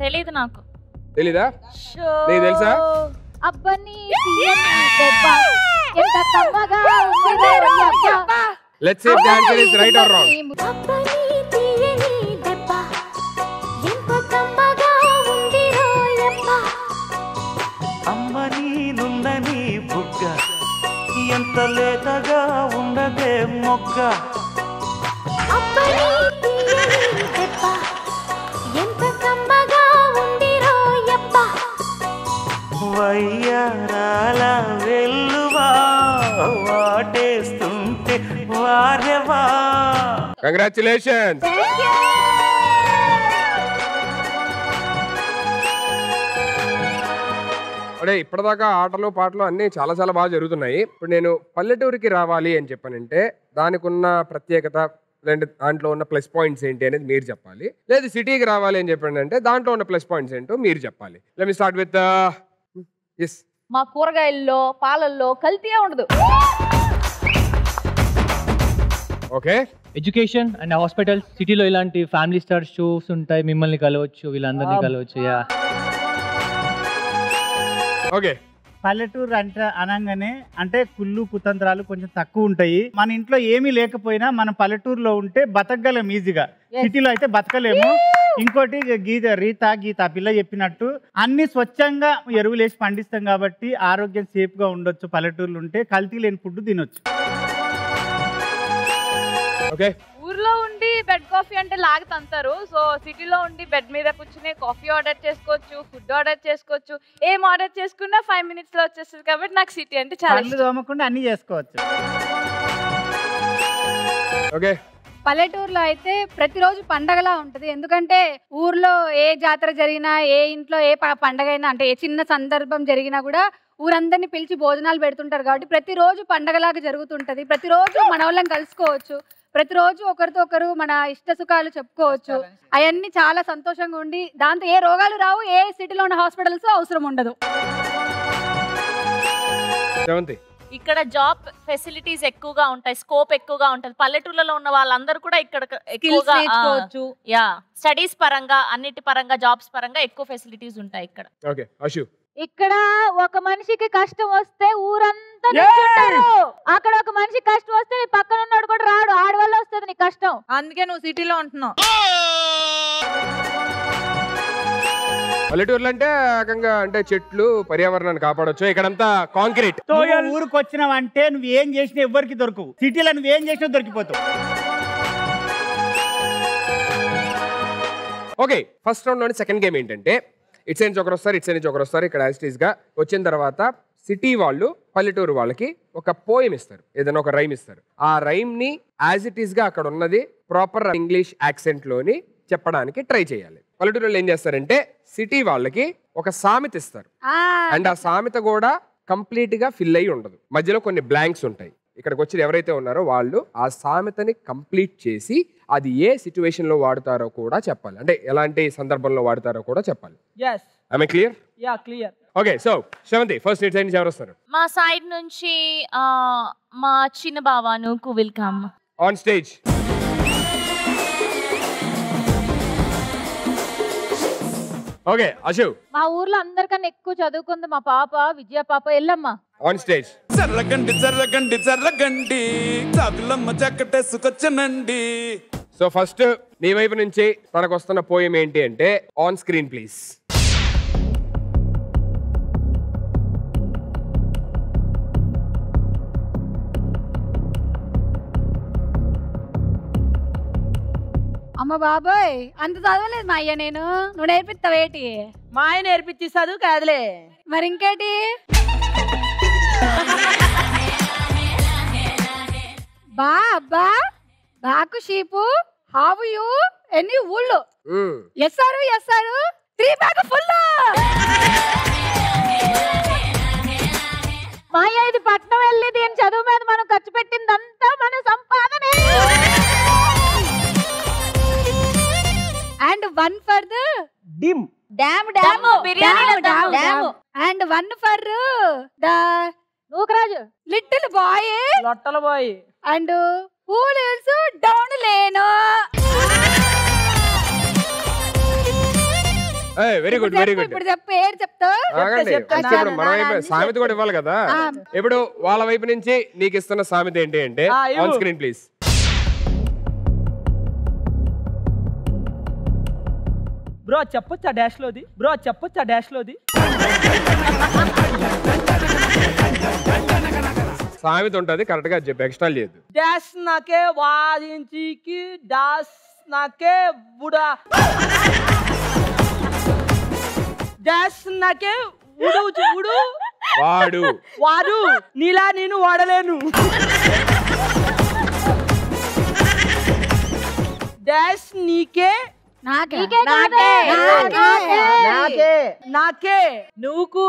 తెలీదు నాకు. తెలీదా? నీకు తెలుసా? అబ్బని దెబ్బ ఎంత కమ్మగా ఉంది అబ్బ. Let's see if the answer is right or wrong. అబ్బని తీయని దెబ్బ ఎంత కమ్మగా ఉంది రోయబ్బ. అమ్మని నుందని బుగ్గ ఎంత లేతగా ఉండదే మొగ్గ. అబ్బని తీయని దెబ్బ ఎంత కమ్మగా ఉంది రోయబ్బ. వయ్యారాల వెల్లువా వాటేస్తుంటే వారెవా. Congratulations. అదే ఇప్పటిదాకా ఆటలు పాటలు అన్నీ చాలా చాలా బాగా జరుగుతున్నాయి. ఇప్పుడు నేను పల్లెటూరికి రావాలి అని చెప్పానంటే దానికి ఉన్న ప్రత్యేకత లేదంటే దాంట్లో ఉన్న ప్లస్ పాయింట్స్ ఏంటి అనేది మీరు చెప్పాలి. లేదు సిటీకి రావాలి అని చెప్పానంటే దాంట్లో ఉన్న ప్లస్ పాయింట్స్ ఏంటో మీరు చెప్పాలి. Let me start with yes. మా కూరగాయల్లో పాలల్లో కల్తీ ఉండదు. ఓకే. ఎడ్యుకేషన్ అండ్ హాస్పిటల్స్ సిటీలో ఇలాంటి ఫ్యామిలీ స్టార్ షోస్ ఉంటాయి. మిమ్మల్ని కలవచ్చు, వీళ్ళందరినీ కలవచ్చు. ఓకే. పల్లెటూరు అనగానే అంటే కుళ్ళు కుతంత్రాలు కొంచెం తక్కువ ఉంటాయి. మన ఇంట్లో ఏమీ లేకపోయినా మనం పల్లెటూరులో ఉంటే బతకగలం ఈజీగా. సిటీలో అయితే బతకలేము. ఇంకోటి గీత పిల్ల చెప్పినట్టు అన్ని స్వచ్ఛంగా ఎరువులేసి పండిస్తాం కాబట్టి ఆరోగ్యం సేఫ్ గా ఉండొచ్చు. పల్లెటూరులో ఉంటే కల్తీ లేని ఫుడ్ తినొచ్చు. ఊర్లో ఉండి బెడ్ కాఫీ అంటే లాగి తంతారు. సో సిటీలో ఉండి బెడ్ మీద కూర్చుని కాఫీ ఆర్డర్ చేసుకోవచ్చు, ఫుడ్ ఆర్డర్ చేసుకోవచ్చు. ఏం ఆర్డర్ చేసుకున్నా 5 minutes లో వచ్చేస్తుంది. కాబట్టి నాకు సిటీ అంటే చాలా పళ్ళు తోమకుండా అన్ని చేసుకోవచ్చు. ఓకే. పల్లెటూరులో అయితే ప్రతిరోజు పండగలా ఉంటుంది. ఎందుకంటే ఊర్లో ఏ జాతర జరిగినా, ఏ ఇంట్లో ఏ పండగ అయినా, అంటే ఏ చిన్న సందర్భం జరిగినా కూడా ఊరందరినీ పిలిచి భోజనాలు పెడుతుంటారు. కాబట్టి ప్రతిరోజు పండగలాగా జరుగుతుంటది. ప్రతిరోజు మన వాళ్ళని కలుసుకోవచ్చు. ప్రతిరోజు ఒకరితో ఒకరు మన ఇష్ట సుఖాలు చెప్పుకోవచ్చు. అవన్నీ చాలా సంతోషంగా ఉండి దాంతో ఏ రోగాలు రావు. ఏ సిటీలో ఉన్న హాస్పిటల్స్ అవసరం ఉండదు. ఇక్కడ జాబ్ ఫెసిలిటీస్ ఎక్కువగా ఉంటాయి, స్కోప్ ఎక్కువగా ఉంటుంది. పల్లెటూళ్ళలో ఉన్న వాళ్ళందరూ కూడా ఇక్కడ ఎక్కువగా స్టడీస్ పరంగా అన్నిటి పరంగా జాబ్స్ పరంగా ఎక్కువ ఫెసిలిటీస్ ఉంటాయి ఇక్కడ. ఓకే. అశు ఇక్కడ ఒక మనిషికి కష్టం వస్తే ఊరంతా నిల్చుంటారు. అక్కడ ఒక మనిషికి కష్టం వస్తే నీ పక్కన ఉన్నాడు కూడా రాడు. ఆడి వల్ల వస్తుంది నీ కష్టం. అందుకే నువ్వు సిటీలో ఉంటున్నావు. పల్లెటూర్లు అంటే ఏకంగా అంటే చెట్లు పర్యావరణాన్ని కాపాడొచ్చు. ఇక్కడంతా కాంక్రీట్. ఊరికి వచ్చినావంటే నువ్వు ఏం చేసినా ఎవరికి దొరకవు. సిటీలో నువ్వు ఏం చేసినా దొరికిపోతావు. ఓకే. ఫస్ట్ రౌండ్ లోని సెకండ్ గేమ్ ఏంటంటే ఇట్స్ నుంచి ఒకరు వస్తారు, ఇట్స్ నుంచి ఒకరు వస్తారు. ఇక్కడ యాజ్ గా వచ్చిన తర్వాత సిటీ వాళ్ళు పల్లెటూరు వాళ్ళకి ఒక పోయం ఇస్తారు, ఏదైనా ఒక రైమ్ ఇస్తారు. ఆ రైమ్ ని యాజ్ ఇట్ ఈస్ గా అక్కడ ఉన్నది ప్రాపర్ ఇంగ్లీష్ యాక్సెంట్ లోని చెప్పడానికి ట్రై చేయాలి. పల్లెటూరులో ఏం చేస్తారంటే సిటీ వాళ్ళకి ఒక సామెత ఇస్తారు. అండ్ ఆ సామెత కూడా కంప్లీట్ గా ఫిల్ అయ్యి ఉండదు. మధ్యలో కొన్ని బ్లాంక్స్ ఉంటాయి. ఇక్కడికి వచ్చి ఎవరైతే ఉన్నారో వాళ్ళు ఆ సామెతని కంప్లీట్ చేసి అది ఏ సిచ్యువేషన్ లో వాడతారో కూడా చెప్పాలి. అంటే ఎలాంటి సందర్భంలో వాడతారో కూడా చెప్పాలి. I clear? Yeah clear. Okay. So Sravanthi first నీట్ సైడ్ నుంచి ఎవరు వస్తారు? మా సైడ్ నుంచి మా చిన్న బావాను కువిల్ come on stage. Okay. Ashu మా ఊర్లో అందరికన్నా ఎక్కువ చదువుకుంది మా పాప విజయ పాప ఎల్లమ్మ. On stage. జర్రగండి జర్రగండి జర్రగండి చాకులమ్మ జక్కటేసుకొచ్చనండి. సో ఫస్ట్ నీ వైపు నుంచి తనకు వస్తున్న పోయం ఏంటి అంటే ఆన్ స్క్రీన్ ప్లీజ్. అమ్మ బాబోయ్ అంత చదవలేదు మా అయ్య నేను. నువ్వు నేర్పిస్తావేటి? మా ఆయన నేర్పించి చదువు కాదులే. మరి ఇంకేటి? బా అబ్బా బాకు షీపు హావు యూ ఎన్ని ఊళ్ళు ఎస్సారు 3 బ్యాగ్ ఫుల్. మాయ ఇది పట్నం వెళ్ళి దీని చదువు మీద మనం ఖర్చు పెట్టిందంతా మన సంపాదనే. అండ్ 1 ఫర్ ద డిమ్ డ్యామ్ biryani and 1 for the Nookaraju little boy లొట్టల boy and who lives down lane. Very good very good. ఇప్పుడు చెప్పు పేరు చెప్తా. ఇప్పుడు మన వైపు సామెత కూడా ఇవ్వాలి కదా. ఇప్పుడు వాళ్ళ వైపు నుంచి నీకు ఇస్తున్న సామెత ఏంటి అంటే ఆన్ స్క్రీన్ ప్లీజ్. బ్రో చెప్పొచ్చా డాష్ లోది? బ్రో చెప్పొచ్చా డాష్ లోది? సామెత ఉంటది కరెక్ట్ గా చెప్పు, ఎక్స్ట్రా లేదు. డాష్ నాకే వాదించికి డాష్ నాకే బుడా డాష్ నాకే ఉడు వాడు నీలా నేను వాడలేను. డాష్ నీకే నాకే నువ్వుకు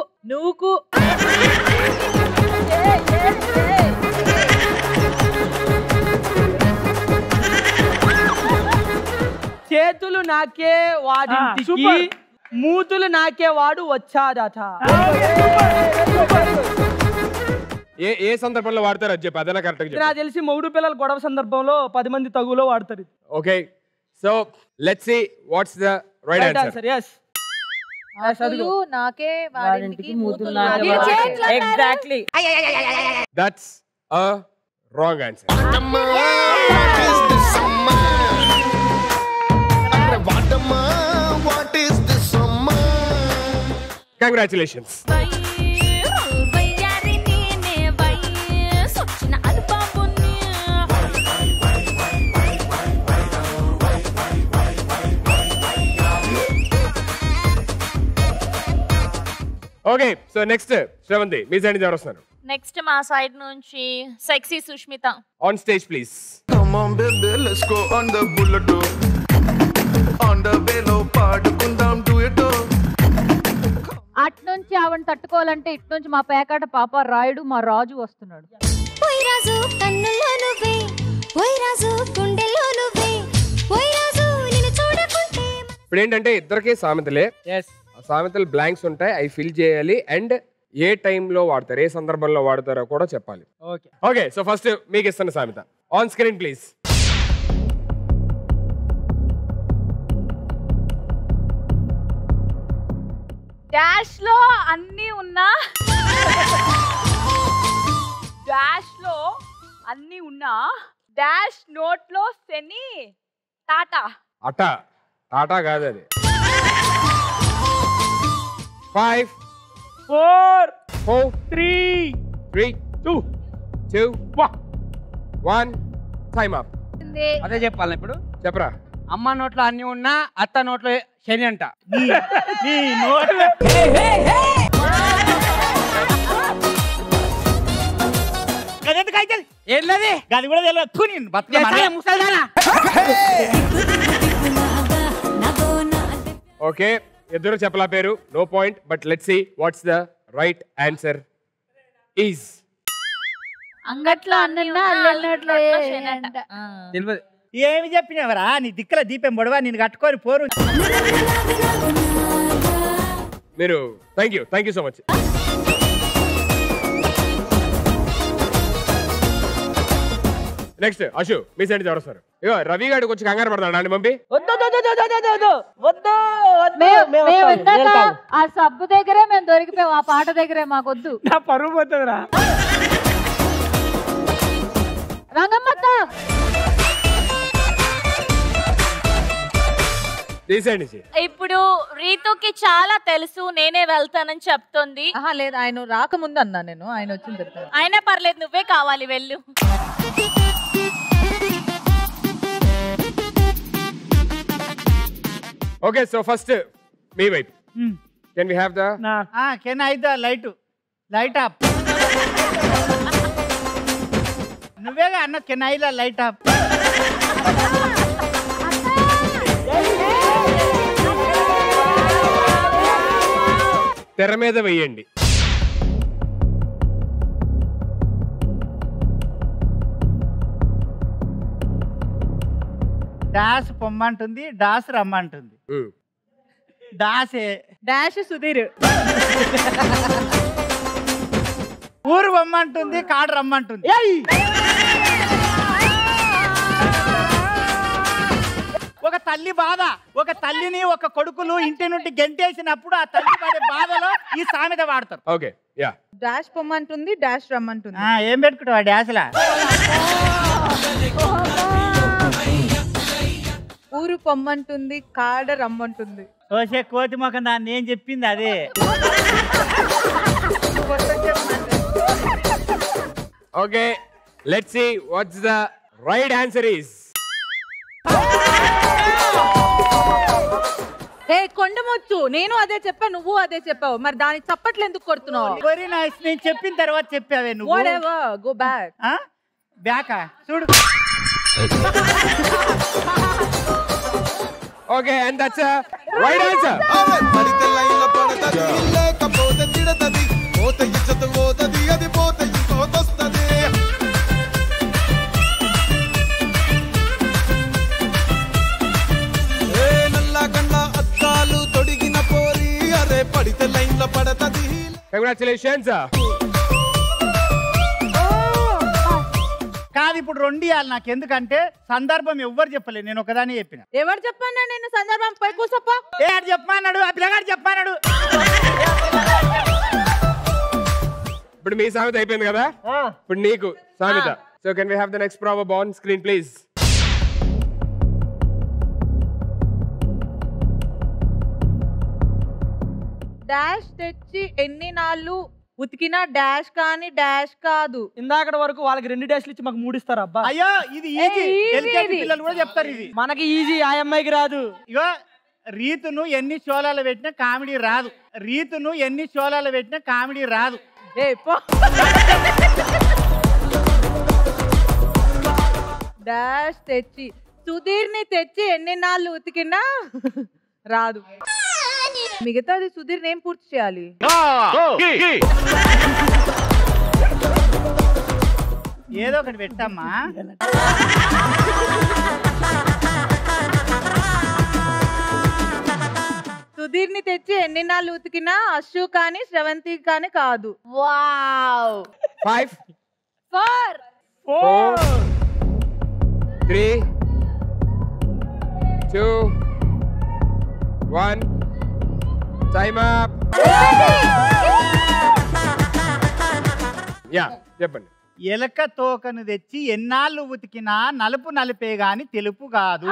చేతులు నాకే వాడింటికి మూతులు నాకే వాడు వచ్చాడట. ఏ సందర్భంలో వాడతారు అది చెప్పి, అదేనా కరెక్ట్ గా? నాకు తెలిసి మొగుడు పిల్లల గొడవ సందర్భంలో 10 మంది తగులో వాడతారు. Okay so let's see what's the right answer. yes నాకే వాడింటికి మూతులు నాకే. Exactly that's a wrong answer. Congratulations. Okay so next Sravanthi మీ సైడ్ నుంచి ఎవరు వస్తున్నారు? నెక్స్ట్ మా సైడ్ నుంచి sexy Sushmita. On stage please. Come on baby let's go on the bullet on the velo పాడుకుందాం duet. అట్నుంచి ఆవిడ తట్టుకోవాలంటే ఇట్నుంచి మా పేకాట పాప రాయుడు మా రాజు వస్తున్నాడు. ఓయ్ రాజు కన్నుల్లో నువ్వే ఓయ్ రాజు గుండెల్లో నువ్వే ఓయ్ రాజు నిన్ను చూడకుంటే. ఇప్పుడు ఏంటంటే ఇద్దరికి సామెతలే. ఆ సామెతలు బ్లాంక్స్ ఉంటాయి, అవి ఫిల్ చేయాలి. అండ్ ఏ టైంలో వాడతారు, ఏ సందర్భంలో వాడతారో కూడా చెప్పాలి. ఓకే సో ఫస్ట్ మీకు ఇస్తున్న సామెత ఆన్ స్క్రీన్ ప్లీజ్. డాష్ లో అన్ని ఉన్నా డాష్ నోట్ లో శని టాటా. టాటా కాదు అది. 5 4 3 2 1 టైమ్ అప్. అదే చెప్పాలి ఇప్పుడు. చెప్పరా. అమ్మ నోట్లో అన్ని ఉన్నా అత్త నోట్లో శని అంట. నీ నోట్లో ఏంటది? అది కూడా తెలియదు. ముసల్దానా ఓకే ఇద్దరు చెప్పలా పేరు, no point. But let's see what's the right answer is. అంగట్లో అన్నన్నా అల్లన్నట్లో తెలియదు. ఏమి చెప్పినవరా నీ దిక్కుల దీపం పొడవా నేను కట్టుకొని పోరు. మీరు thank you so much. Next Ashu మీ సైడ్ ఎవరు వస్తారు? ఇగో రవి గారు కొంచెం కంగారు పడతాడు అండి పంపి. ఆ సబ్బు దగ్గరే మేము దొరికిపోయాం, ఆ పాట దగ్గరే మాకొద్దు. నా పరువు పోతుందిరా. రంగమ్మత్త ఇప్పుడు రీతుకి చాలా తెలుసు నేనే వెళ్తానని చెప్తుంది. లేదు ఆయన రాకముందు అన్నా నేను, ఆయన వచ్చిన తర్వాత. అయినా పర్లేదు నువ్వే కావాలి వెళ్ళు. ఓకే సో ఫస్ట్ మీ వైపు can we have the can I the light up నువ్వేగా అన్న can I the light up తెర మీద వేయండి. డాష్ పొమ్మంటుంది, డాష్ రమ్మంటుంది. డాష్ సుధీర్. ఊరు పొమ్మంటుంది, కాడు రమ్మంటుంది. ఒక తల్లి బాధ, ఒక తల్లిని ఒక కొడుకులు ఇంటి నుండి గెంటేసినప్పుడు ఆ తల్లి పడే బాధలో ఈ సామెత వాడతారు. Okay yeah. డాష్ పొమ్మంటుంది, డాష్ రమ్మంటుంది. ఏం పెట్టుకుంటావా డాష్లా? ఊరు పొమ్మంటుంది, కాడ రమ్మంటుంది. ఓసే కోతి మొఖం దాన్ని ఏం చెప్పింది అదే. Okay let's see what's the right answer is. కొండమొచ్చు. నేను అదే చెప్పా, నువ్వు అదే చెప్పావు. మరి దానికి చప్పట్లు ఎందుకు కొడుతున్నావు? Very nice. నేను చెప్పిన తర్వాత చెప్పావే నువ్వు. Whatever, go back. బ్యాకా చూడు. Okay and that's right answer. పడితే లైన్ల పడతది, లేకపోతే తిడతది, పోతే ఇజ్జత్ పోతది, అది పోతే ఇంకోతొస్తది. నల్లా కన్నా అద్దాలు తొడిగిన పోరి, అరే పడితే లైన్ల పడతది. కంగ్రాచులేషన్స్. కాదు ఇప్పుడు 2 ఇవ్వాలి నాకు, ఎందుకంటే సందర్భం ఎవ్వరు చెప్పలేదు, నేను ఒకదాని చెప్పిన. ఎవరు చెప్పన్నా నేను సందర్భం? పోయి కూసప్ప. ఆడు చెప్పన్నాడు, ఆ పిల్లగాడు చెప్పన్నాడు. ఇప్పుడు మీ సామెత అయిపోయింది కదా, ఇప్పుడు నీకు సామెత. So can we have the next proverb on screen please. Dash తెచ్చి ఎన్ని నాళ్ళు ఉతికినా డాష్ కానీ డాష్ కాదు. ఇందాకటి వరకు వాళ్ళకి 2 డాష్లు ఇచ్చి మాకు 3 ఇస్తారు. అబ్బా అయ్యో ఇది ఈజీ. ఎల్కేజీ పిల్లలు కూడా చెప్తారు ఇది. మనకి ఈజీ, ఆ అమ్మాయికి రాదు. ఇగో రీతును ఎన్ని షోలాలు పెట్టినా కామెడీ రాదు. రీతును ఎన్ని షోలాలు పెట్టినా కామెడీ రాదు. డాష్ తెచ్చి సుధీర్ని తెచ్చి ఎన్ని నాళ్ళు ఉతికినా రాదు. మిగతాది సుధీర్ నేమ్ పూర్తి చేయాలి. ఏదో ఒకటి పెట్టమ్మా. సుధీర్ని తెచ్చి ఎన్ని నాళ్ళు ఉతికినా అశు కానీ శ్రవంతి కానీ కాదు. వావ్. 5 4 3 2 1 time up. యా చెప్పండి. ఎలక తోకను తెచ్చి ఎన్నాళ్ళు ఉతికినా నలుపు నలిపే గాని తెలుపు కాదు.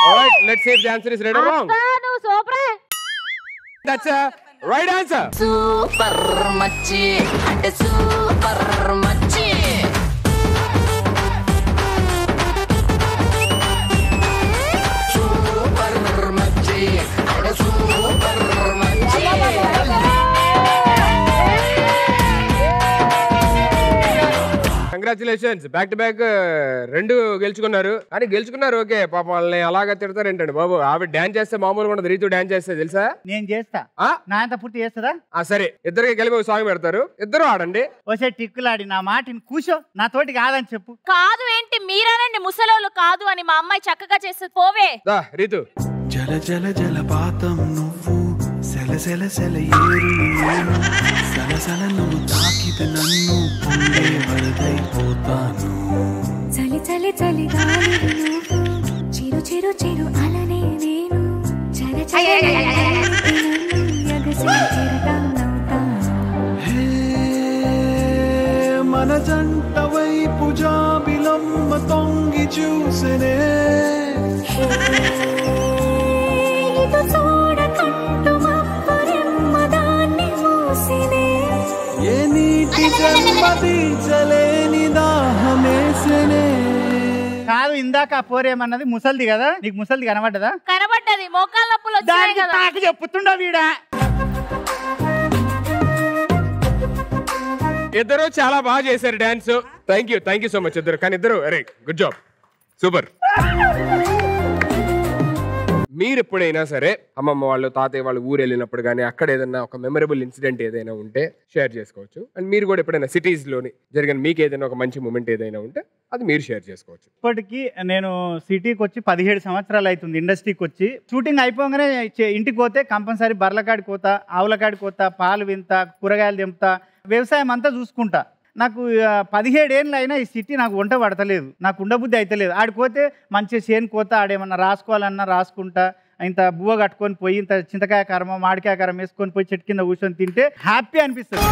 Alright let's see if the answer is right or wrong. నువ్వు super. That's right answer. Super మచ్చి అంటే సూపర్ మచ్చి. సూపర్ మచ్చి అంటే సూపర్ మచ్చి. కంగ్రాచులేషన్స్. బ్యాక్ టు బ్యాక్ 2 గెలుచుకున్నారు. కానీ గెలుచుకున్నారు ఓకే, పాపం వాళ్ళని అలాగా తిడతారేంటండి బాబు. ఆవిడ డాన్స్ చేస్తే మామూలుగా ఉండదు, రీతు డాన్స్ చేస్తే తెలుసా? నేను చేస్తా. నా అంత పూర్తి చేస్తుందా? సరే ఇద్దరికి కలిపి ఒక సాంగ్ పెడతారు, ఇద్దరు ఆడండి. వచ్చే టిక్కులాడి నా మాటిని కూర్చో, నా తోటి కాదని చెప్పు. కాదు ఏంటి మీరనండి, ముసలోళ్ళు కాదు అని మా అమ్మాయి చక్కగా చేస్తుంది. పోవే దా రీతు. జల జల జలపాతం నువ్వు, సెల సెల సెల ఏరు నేను, సలసల నువ్వు తాకితే నన్ను పొంగే వరదైపోతాను. చలి చలి చలి గాలి నువ్వు, చిరు చిరు చిరు అలనే నేను, చల చలి ఎగసి చిరుతానవుతాను. మన జంట వైపు జాబిలమ్మ తొంగి చూసెనే, ఇటు చూడకంటూ మబ్బురెమ్మ దాన్ని మూసినే. ఏ నీటి జన్మదించలేని దాహమేసెనే. కాదు ఇందాక ఆ పోరేమన్నది ముసల్ది కదా, నీకు ముసల్ది కనబడ్డదా? కనబడ్డది, మోకాళ్ళ నొప్పులు వచ్చాయి కదా. నాకు చెప్పుతుండా వీడా? ఇద్దరు చాలా బాగా చేశారు dance. Thank you so much ఇద్దరు. కానీ ఇద్దరు అరే గుడ్ జాబ్, సూపర్. మీరు ఎప్పుడైనా సరే అమ్మమ్మ వాళ్ళు తాతయ్య వాళ్ళు ఊరు వెళ్ళినప్పుడు కానీ అక్కడ ఏదైనా ఒక మెమరబుల్ ఇన్సిడెంట్ ఏదైనా ఉంటే షేర్ చేసుకోవచ్చు. అండ్ మీరు కూడా ఎప్పుడైనా సిటీస్లోని జరిగిన మీకు ఏదైనా ఒక మంచి మూమెంట్ ఏదైనా ఉంటే అది మీరు షేర్ చేసుకోవచ్చు. ఇప్పటికి నేను సిటీకి వచ్చి 17 సంవత్సరాలు అవుతుంది. ఇండస్ట్రీకి వచ్చి షూటింగ్ అయిపోగానే ఇంటికి పోతే కంపల్సరీ బర్లకాడికి పోతా, ఆవులకాడికి పోతా, పాలు వింతా, కూరగాయలు దింపుతా, వ్యవసాయం అంతా చూసుకుంటా. నాకు 17 ఏళ్ళు అయినా ఈ సిటీ నాకు వంట పడతలేదు, నాకు ఉండబుద్ధి అయితలేదు. ఆడిపోతే మంచిగా చేను కోత, ఆడేమన్నా రాసుకోవాలన్నా రాసుకుంటా, ఇంత బువ్వ కట్టుకొని పోయి ఇంత చింతకాయ కారం మామిడికాయ కారం వేసుకొని పోయి చెట్టు కింద కూర్చొని తింటే హ్యాపీ అనిపిస్తుంది.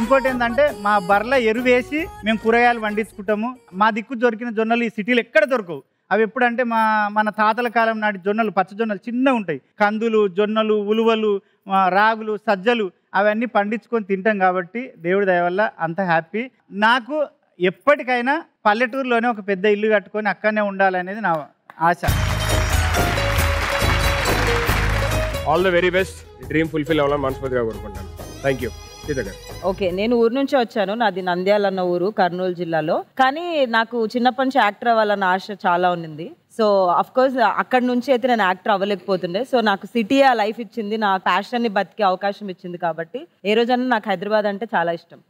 ఇంకోటి ఏంటంటే మా బర్ల ఎరువేసి మేము కూరగాయలు వండించుకుంటాము. మా దిక్కు దొరికిన జొన్నలు ఈ సిటీలో ఎక్కడ దొరకవు. అవి ఎప్పుడంటే మన తాతల కాలం నాటి జొన్నలు, పచ్చ జొన్నలు చిన్నగా ఉంటాయి. కందులు, జొన్నలు, ఉలువలు, రాగులు, సజ్జలు అవన్నీ పండించుకొని తింటాం కాబట్టి దేవుడి దయ వల్ల అంత హ్యాపీ. నాకు ఎప్పటికైనా పల్లెటూరులోనే ఒక పెద్ద ఇల్లు కట్టుకొని అక్కడనే ఉండాలనేది నా ఆశ. All the very best. Dream fulfil అవ్వాలని మనస్ఫూర్తిగా కోరుకుంటాను. Thank you. ఓకే, నేను ఊరు నుంచి వచ్చాను. నాది నంద్యాల అన్న ఊరు, కర్నూలు జిల్లాలో. కానీ నాకు చిన్నప్పటి నుంచి యాక్టర్ అవ్వాలన్న ఆశ చాలా ఉంది. సో అఫ్ కోర్స్ అక్కడ నుంచి అయితే నేను యాక్టర్ అవ్వలేకపోతుండే. సో నాకు సిటీ ఆ లైఫ్ ఇచ్చింది, నా ప్యాషన్ ని బతికే అవకాశం ఇచ్చింది. కాబట్టి ఏ రోజన్నా నాకు హైదరాబాద్ అంటే చాలా ఇష్టం.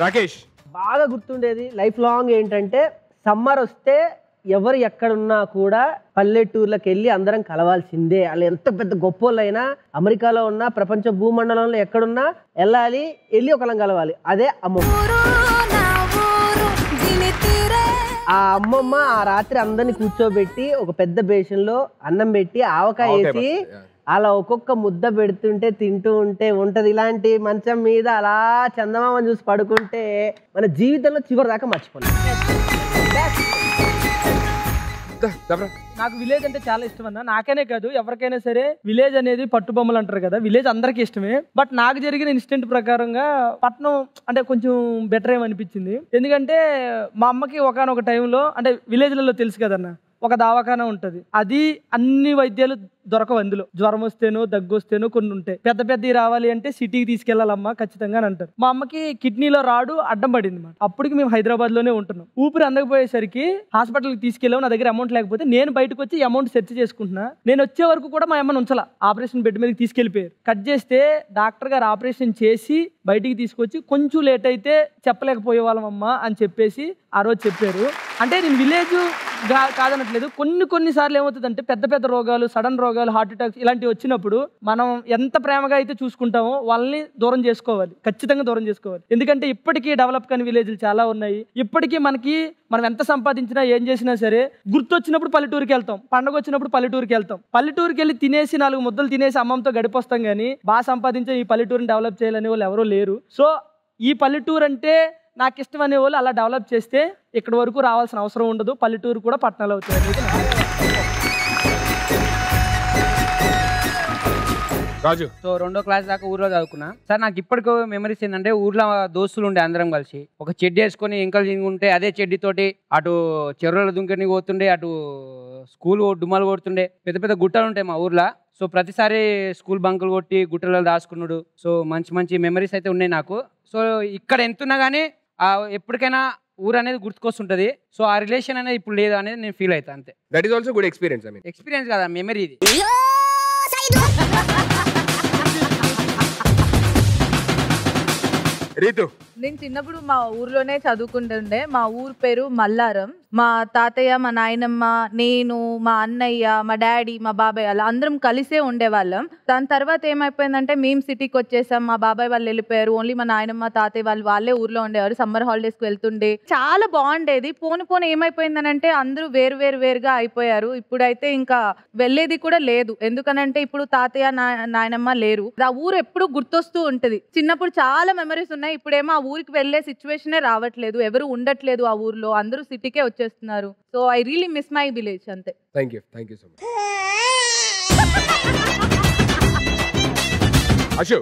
రాకేష్, బాగా గుర్తుండేది లైఫ్ లాంగ్ ఏంటంటే సమ్మర్ వస్తే ఎవరు ఎక్కడున్నా కూడా పల్లెటూర్లకు వెళ్ళి అందరం కలవాల్సిందే. వాళ్ళు ఎంత పెద్ద గొప్పోళ్ళైనా, అమెరికాలో ఉన్నా, ప్రపంచ భూమండలంలో ఎక్కడున్నా వెళ్ళాలి, వెళ్ళి ఒకళ్ళం కలవాలి. అదే అమ్మమ్మ. ఆ అమ్మమ్మ ఆ రాత్రి అందరిని కూర్చోబెట్టి ఒక పెద్ద బేషన్లో అన్నం పెట్టి ఆవకాయ వేసి అలా ఒక్కొక్క ముద్ద పెడుతుంటే తింటూ ఉంటే ఉంటది. ఇలాంటి మంచం మీద అలా చందమామని చూసి పడుకుంటే మన జీవితంలో చివరి దాకా మర్చిపోలేదు. నాకు విలేజ్ అంటే చాలా ఇష్టం అన్న. నాకనే కాదు ఎవరికైనా సరే విలేజ్ అనేది పట్టుబొమ్మలు అంటారు కదా, విలేజ్ అందరికీ ఇష్టమే. బట్ నాకు జరిగిన ఇన్సిడెంట్ ప్రకారంగా పట్నం అంటే కొంచెం బెటర్ ఏమనిపించింది. ఎందుకంటే మా అమ్మకి ఒకనొక టైంలో అంటే విలేజ్లలో తెలుసు కదన్న, ఒక దవాఖానా ఉంటుంది. అది అన్ని వైద్యాలు దొరకవు అందులో. జ్వరం వస్తేనో దగ్గు వస్తేనో కొన్ని ఉంటాయి. పెద్ద పెద్దవి రావాలి అంటే సిటీకి తీసుకెళ్లాలమ్మా ఖచ్చితంగా అని అంటారు. మా అమ్మకి కిడ్నీలో రాడు అడ్డం పడింది మాట. అప్పటికి మేము హైదరాబాద్ లోనే ఉంటున్నాం. ఊపిరి అందకపోయేసరికి హాస్పిటల్కి తీసుకెళ్ళాము. నా దగ్గర అమౌంట్ లేకపోతే నేను బయటకు వచ్చి అమౌంట్ సెర్చ్ చేసుకుంటున్నా. నేను వచ్చే వరకు కూడా మా అమ్మని ఉంచాల. ఆపరేషన్ బెడ్ మీదకి తీసుకెళ్లిపోయారు. కట్ చేస్తే డాక్టర్ గారు ఆపరేషన్ చేసి బయటికి తీసుకొచ్చి కొంచెం లేట్ అయితే చెప్పలేకపోయే వాళ్ళమమ్మా అని చెప్పేసి ఆ రోజు చెప్పారు. అంటే నేను విలేజ్ కాదనట్లేదు. కొన్నిసార్లు ఏమవుతుందంటే పెద్ద పెద్ద రోగాలు, సడన్ రోగాలు, హార్ట్ అటాక్స్ ఇలాంటివి వచ్చినప్పుడు మనం ఎంత ప్రేమగా అయితే చూసుకుంటామో వాళ్ళని దూరం చేసుకోవాలి, ఖచ్చితంగా దూరం చేసుకోవాలి. ఎందుకంటే ఇప్పటికీ డెవలప్ కాని విలేజ్లు చాలా ఉన్నాయి. ఇప్పటికీ మనం ఎంత సంపాదించినా ఏం చేసినా సరే గుర్తొచ్చినప్పుడు పల్లెటూరుకి వెళ్తాం, పండుగ వచ్చినప్పుడు పల్లెటూరుకి వెళ్తాం. పల్లెటూరుకి వెళ్ళి తినేసి 4 ముద్దలు తినేసి అమ్మమ్మతో గడిపొస్తాం. కానీ బాగా సంపాదించే ఈ పల్లెటూరుని డెవలప్ చేయాలనే వాళ్ళు ఎవరూ లేరు. సో ఈ పల్లెటూరు అంటే నాకు ఇష్టం అనే వాళ్ళు అలా డెవలప్ చేస్తే ఇక్కడ వరకు రావాల్సిన అవసరం ఉండదు. పల్లెటూరు కూడా పట్టణాలు అవుతాయి అనేది రాజు. సో 2వ క్లాస్ దాకా ఊర్లో చదువుకున్నా సార్. నాకు ఇప్పటికో మెమరీస్ ఏంటంటే ఊర్లో దోస్తులు ఉండే అందరం కలిసి ఒక చెడ్డి వేసుకొని ఎంకలు దిగుంటే అదే చెడ్డితోటి అటు చెరువుల దుంకని పోతుండే, అటు స్కూల్ డుమ్మలు కొడుతుండే. పెద్ద పెద్ద గుట్టలు ఉంటాయి మా ఊర్లో. సో ప్రతిసారి స్కూల్ బంకులు కొట్టి గుట్టలలో దాచుకున్నాడు. సో మంచి మంచి మెమరీస్ అయితే ఉన్నాయి నాకు. సో ఇక్కడ ఎంతున్నా కానీ ఎప్పటికైనా ఊరు అనేది గుర్తుకొస్తుంటది. సో ఆ రిలేషన్ అనేది ఇప్పుడు లేదు అనేది నేను ఫీల్ అవుతాను అంతే. That is also good experience. I mean experience కదా, మెమరీ ఇది. రీతు, నేను చిన్నప్పుడు మా ఊర్లోనే చదువుకుంటుండే. మా ఊరు పేరు మల్లారం. మా తాతయ్య, మా నాయనమ్మ, నేను, మా అన్నయ్య, మా డాడీ, మా బాబాయ్ అలా అందరం కలిసే ఉండేవాళ్ళం. దాని తర్వాత ఏమైపోయిందంటే మేము సిటీకి వచ్చేసాం. మా బాబాయ్ వాళ్ళు వెళ్ళిపోయారు. ఓన్లీ మా నాయనమ్మ, తాతయ్య వాళ్ళే ఊర్లో ఉండేవారు. సమ్మర్ హాలిడేస్కి వెళ్తుండే. చాలా బాగుండేది. పోను ఏమైపోయిందనంటే అందరూ వేరుగా అయిపోయారు. ఇప్పుడైతే ఇంకా వెళ్ళేది కూడా లేదు. ఎందుకనంటే ఇప్పుడు తాతయ్య, నాయనమ్మ లేరు. ఆ ఊరు ఎప్పుడు గుర్తొస్తూ ఉంటది. చిన్నప్పుడు చాలా మెమరీస్ ఉన్నాయి. ఇప్పుడేమో ఆ ఊరికి వెళ్ళే సిచ్యువేషనే రావట్లేదు. ఎవరు ఉండట్లేదు ఆ ఊర్లో, అందరూ సిటీకే వచ్చేస్తున్నారు. So I really miss my village అంతే. Thank you so much. Ashu,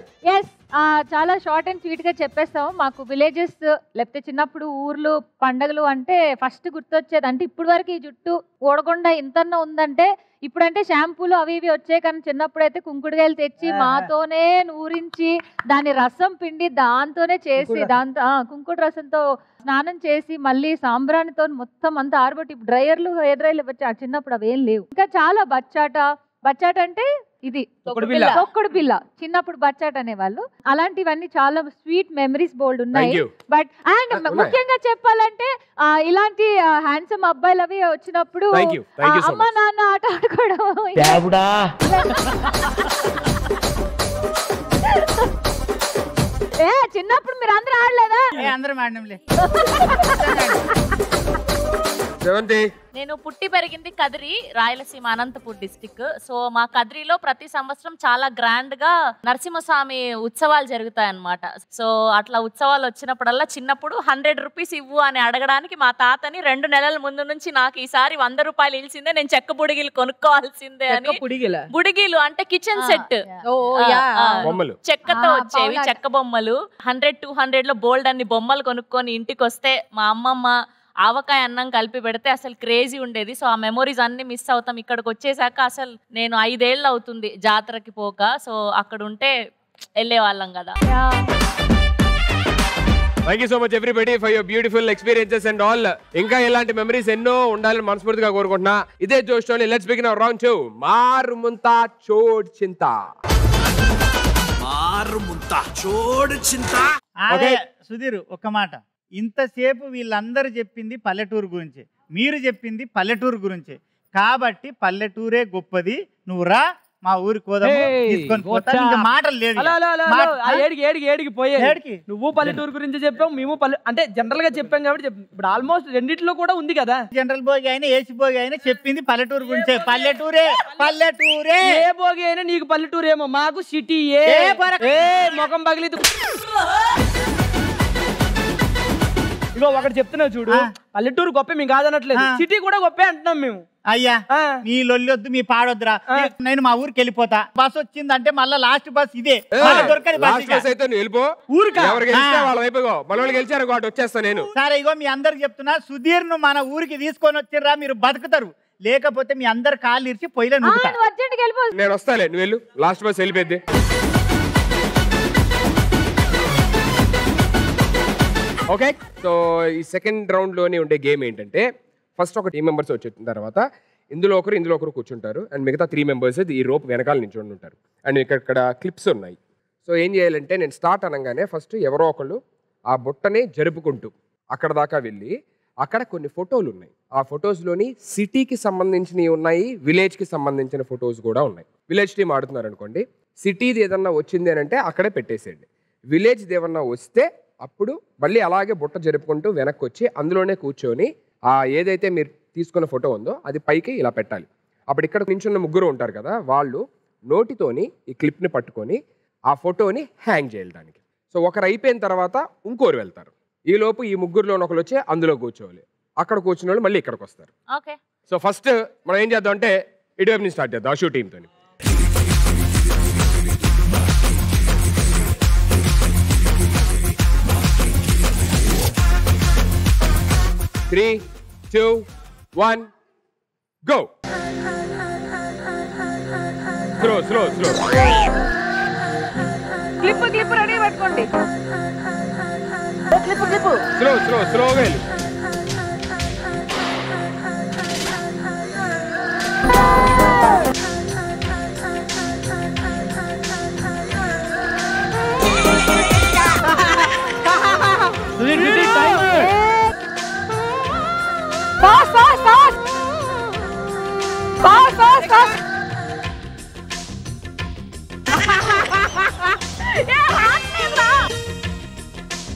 చాలా షార్ట్ అండ్ స్వీట్ గా చెప్పేస్తాం. మాకు విలేజెస్ లేకపోతే చిన్నప్పుడు ఊర్లు పండగలు అంటే ఫస్ట్ గుర్తొచ్చేది అంటే ఇప్పుడు వరకు ఈ జుట్టు ఓడకుండా ఇంతన్నా ఉందంటే ఇప్పుడంటే షాంపూలు అవి ఇవి వచ్చాయి, కానీ చిన్నప్పుడు అయితే కుంకుడుకాయలు తెచ్చి మాతోనే నూరించి దాని రసం పిండి దాంతోనే చేసి దాంతో కుంకుడు రసంతో స్నానం చేసి మళ్ళీ సాంబ్రాణితో మొత్తం అంతా ఆరబట్టి డ్రైయర్లు హెయిర్ డ్రైయర్లు వచ్చి చిన్నప్పుడు అవేం లేవు. ఇంకా చాలా బచ్చాట అంటే ఇది తొక్కుడు బిల్ల, చిన్నప్పుడు బచ్చాట అనేవాళ్ళు. అలాంటివన్నీ చాలా స్వీట్ మెమరీస్ బోల్డ్ ఉన్నాయి. బట్ అండ్ ముఖ్యంగా చెప్పాలంటే ఇలాంటి హ్యాండ్సమ్ అబ్బాయిలు అవి వచ్చినప్పుడు అమ్మ నాన్న ఆట ఆడుకోవడం చిన్నప్పుడు మీరు అందరూ ఆడలేదా? అందరం ఆడినంలే. నేను పుట్టి పెరిగింది కదిరి, రాయలసీమ అనంతపూర్ డిస్టిక్. సో మా కదిరిలో ప్రతి సంవత్సరం చాలా గ్రాండ్ గా నరసింహస్వామి ఉత్సవాలు జరుగుతాయి అన్నమాట. సో అట్లా ఉత్సవాలు వచ్చినప్పుడల్లా చిన్నప్పుడు 100 రూపీస్ ఇవ్వు అని అడగడానికి మా తాతని 2 నెలల ముందు నుంచి నాకు ఈసారి 100 రూపాయలు ఇల్సిందే, నేను చెక్క బుడిగిలు కొనుక్కోవాల్సిందే అని. బుడిగిలు అంటే కిచెన్ సెట్ చెక్కతో వచ్చేవి, చెక్క బొమ్మలు. 100-200 లో బోల్డ్ అన్ని బొమ్మలు కొనుక్కొని ఇంటికి వస్తే మా అమ్మమ్మ ఆవకాయ అన్నం కలిపి పెడితే అసలు క్రేజీ ఉండేది. సో ఆ మెమోరీస్ అన్ని మిస్ అవుతాం. ఇక్కడికి వచ్చేసాక అసలు నేను 5 ఏళ్ళు అవుతుంది జాతరకి పోక. సో అక్కడ ఉంటే వెళ్ళే వాళ్ళం కదా. Thank you so much everybody for your beautiful experiences and all. ఇంకా ఇలాంటి మెమరీస్ ఎన్నో ఉండాలని మనస్ఫూర్తిగా కోరుకుంటున్నా. ఇదే జోష్లోని లెట్స్ బిగిన్ అవర్ రౌండ్ 2. మారుముంతా చోడ్ చింత. మారుముంతా చోడ్ చింత. ఓకే సుధీర్, ఒక్క మాట. ఇంతసేపు వీళ్ళందరూ చెప్పింది పల్లెటూరు గురించి, మీరు చెప్పింది పల్లెటూరు గురించి. కాబట్టి పల్లెటూరే గొప్పది. నువ్వు రా, మా ఊరి కోదాము తీసుకొని పోతా. ఇంకా మాటలు లేదు. ఏడికి పోయే నువ్వు పల్లెటూరు గురించి చెప్పావు, మేము అంటే జనరల్ గా చెప్పాం కాబట్టి ఇప్పుడు ఆల్మోస్ట్ రెండిట్లో కూడా ఉంది కదా. జనరల్ భోగి అయినా ఏసీ భోగి అయినా చెప్పింది పల్లెటూరు గురించే. పల్లెటూరే ఏ భోగి అయినా నీకు పల్లెటూరేమో, మాకు సిటీ. ముఖం పగిలి ఇగో ఒకటి చెప్తున్నా చూడు, పల్లెటూరు గొప్ప మేము కాదనట్లేదు, సిటీ కూడా గొప్పే అంటున్నాం మేము. అయ్యా మీ లొల్లొద్దు, మీ పాడొద్దురా. నేను మా ఊరికి వెళ్ళిపోతా. బస్ వచ్చిందంటే మళ్ళీ లాస్ట్ బస్ ఇదే, దొరకని బస్ అయితే వెళ్ళిపో. వచ్చేస్తా నేను. సరే ఇగో మీ అందరికి చెప్తున్నా, సుధీర్ ను మన ఊరికి తీసుకొని వచ్చిర్రా, మీరు బతుకుతారు. లేకపోతే మీ అందరు కాళ్ళు ఇరిచి పొయ్యిలో నేను వస్తాలే, నువ్వు వెళ్ళు. లాస్ట్ బస్ వెళ్ళిపోద్ది. ఓకే, సో ఈ సెకండ్ రౌండ్ లోనే ఉండే గేమ్ ఏంటంటే, ఫస్ట్ ఒక టీం మెంబర్స్ వచ్చిన తర్వాత ఇందులో ఒకరు కూర్చుంటారు అండ్ మిగతా 3 మెంబర్స్ ఈ రోప్ వెనకాల నించుని ఉంటారు. అండ్ ఇక్కడ క్లిప్స్ ఉన్నాయి. సో ఏం చేయాలంటే, నేను స్టార్ట్ అనగానే ఫస్ట్ ఎవరో ఒకళ్ళు ఆ బుట్టని జరుపుకుంటూ అక్కడ దాకా వెళ్ళి, అక్కడ కొన్ని ఫోటోలు ఉన్నాయి. ఆ ఫొటోస్లోని సిటీకి సంబంధించినవి ఉన్నాయి, విలేజ్కి సంబంధించిన ఫొటోస్ కూడా ఉన్నాయి. విలేజ్ టీం ఆడుతున్నారు అనుకోండి, సిటీది ఏదన్నా వచ్చింది అని అంటే అక్కడే పెట్టేసేయండి. విలేజ్ది ఏమన్నా వస్తే అప్పుడు మళ్ళీ అలాగే బుట్ట జరుపుకుంటూ వెనక్కి వచ్చి అందులోనే కూర్చొని ఏదైతే మీరు తీసుకున్న ఫోటో ఉందో అది పైకి ఇలా పెట్టాలి. అప్పుడు ఇక్కడ నించున్న 3 ఉంటారు కదా, వాళ్ళు నోటితోని ఈ క్లిప్ని పట్టుకొని ఆ ఫోటోని హ్యాంగ్ చేయడానికి. సో ఒకరు అయిపోయిన తర్వాత ఇంకోరు వెళ్తారు. ఈ లోపు ఈ 3లో ఒకరు వచ్చి అందులో కూర్చోవాలి. అక్కడ కూర్చున్న వాళ్ళు మళ్ళీ ఇక్కడికి వస్తారు. సో ఫస్ట్ మనం ఏం చేద్దాం అంటే, ఇటువైపు నుంచి స్టార్ట్ చేద్దాం అశు టీంతో. 3, 2, 1, go. Slow. క్లిప్ రెడీ పెట్టుకోండి. Slow వెళ్ళు.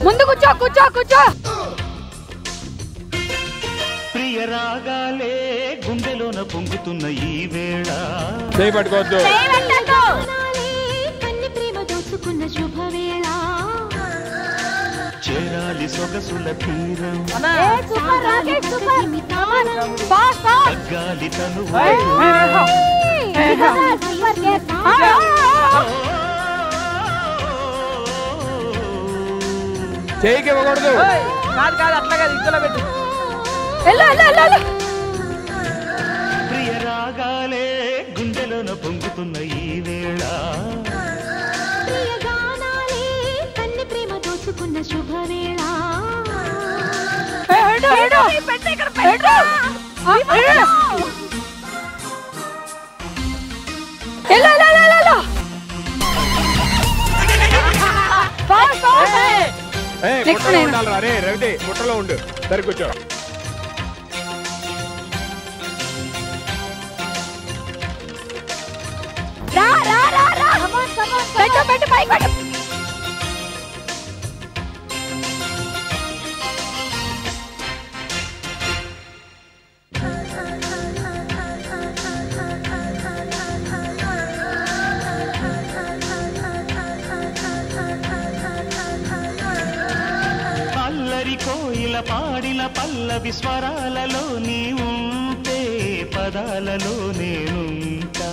ముందు కూర్చో. ప్రియ రాగాలే గుండెలోన పొంగుతున్న ఈ వేళ. చేయబట్టుకోవద్దు. కన్ని ప్రేమ దోచుకున్న శుభవేళ. చేరాలి సొగసుల తీరం. తగ్గాలి తనువు. చేయికి ఇవ్వకూడదు. కాదు కాదు అట్లా కాదు ఇంట్లో పెట్టు. ప్రియ రాగాలే గుండెలోన పొంగుతున్న ఈ వేళ కన్ని ప్రేమ దోచుకున్న శుభవేళ పుట్టలో ఉండాలి రే రవిటి, పుట్టలో ఉండు. సరి కూర్చో. అల్లరి కోయిల పాడిన పల్లవి స్వరాలలో నీ ఉంటే పదాలలో నేనుంటా.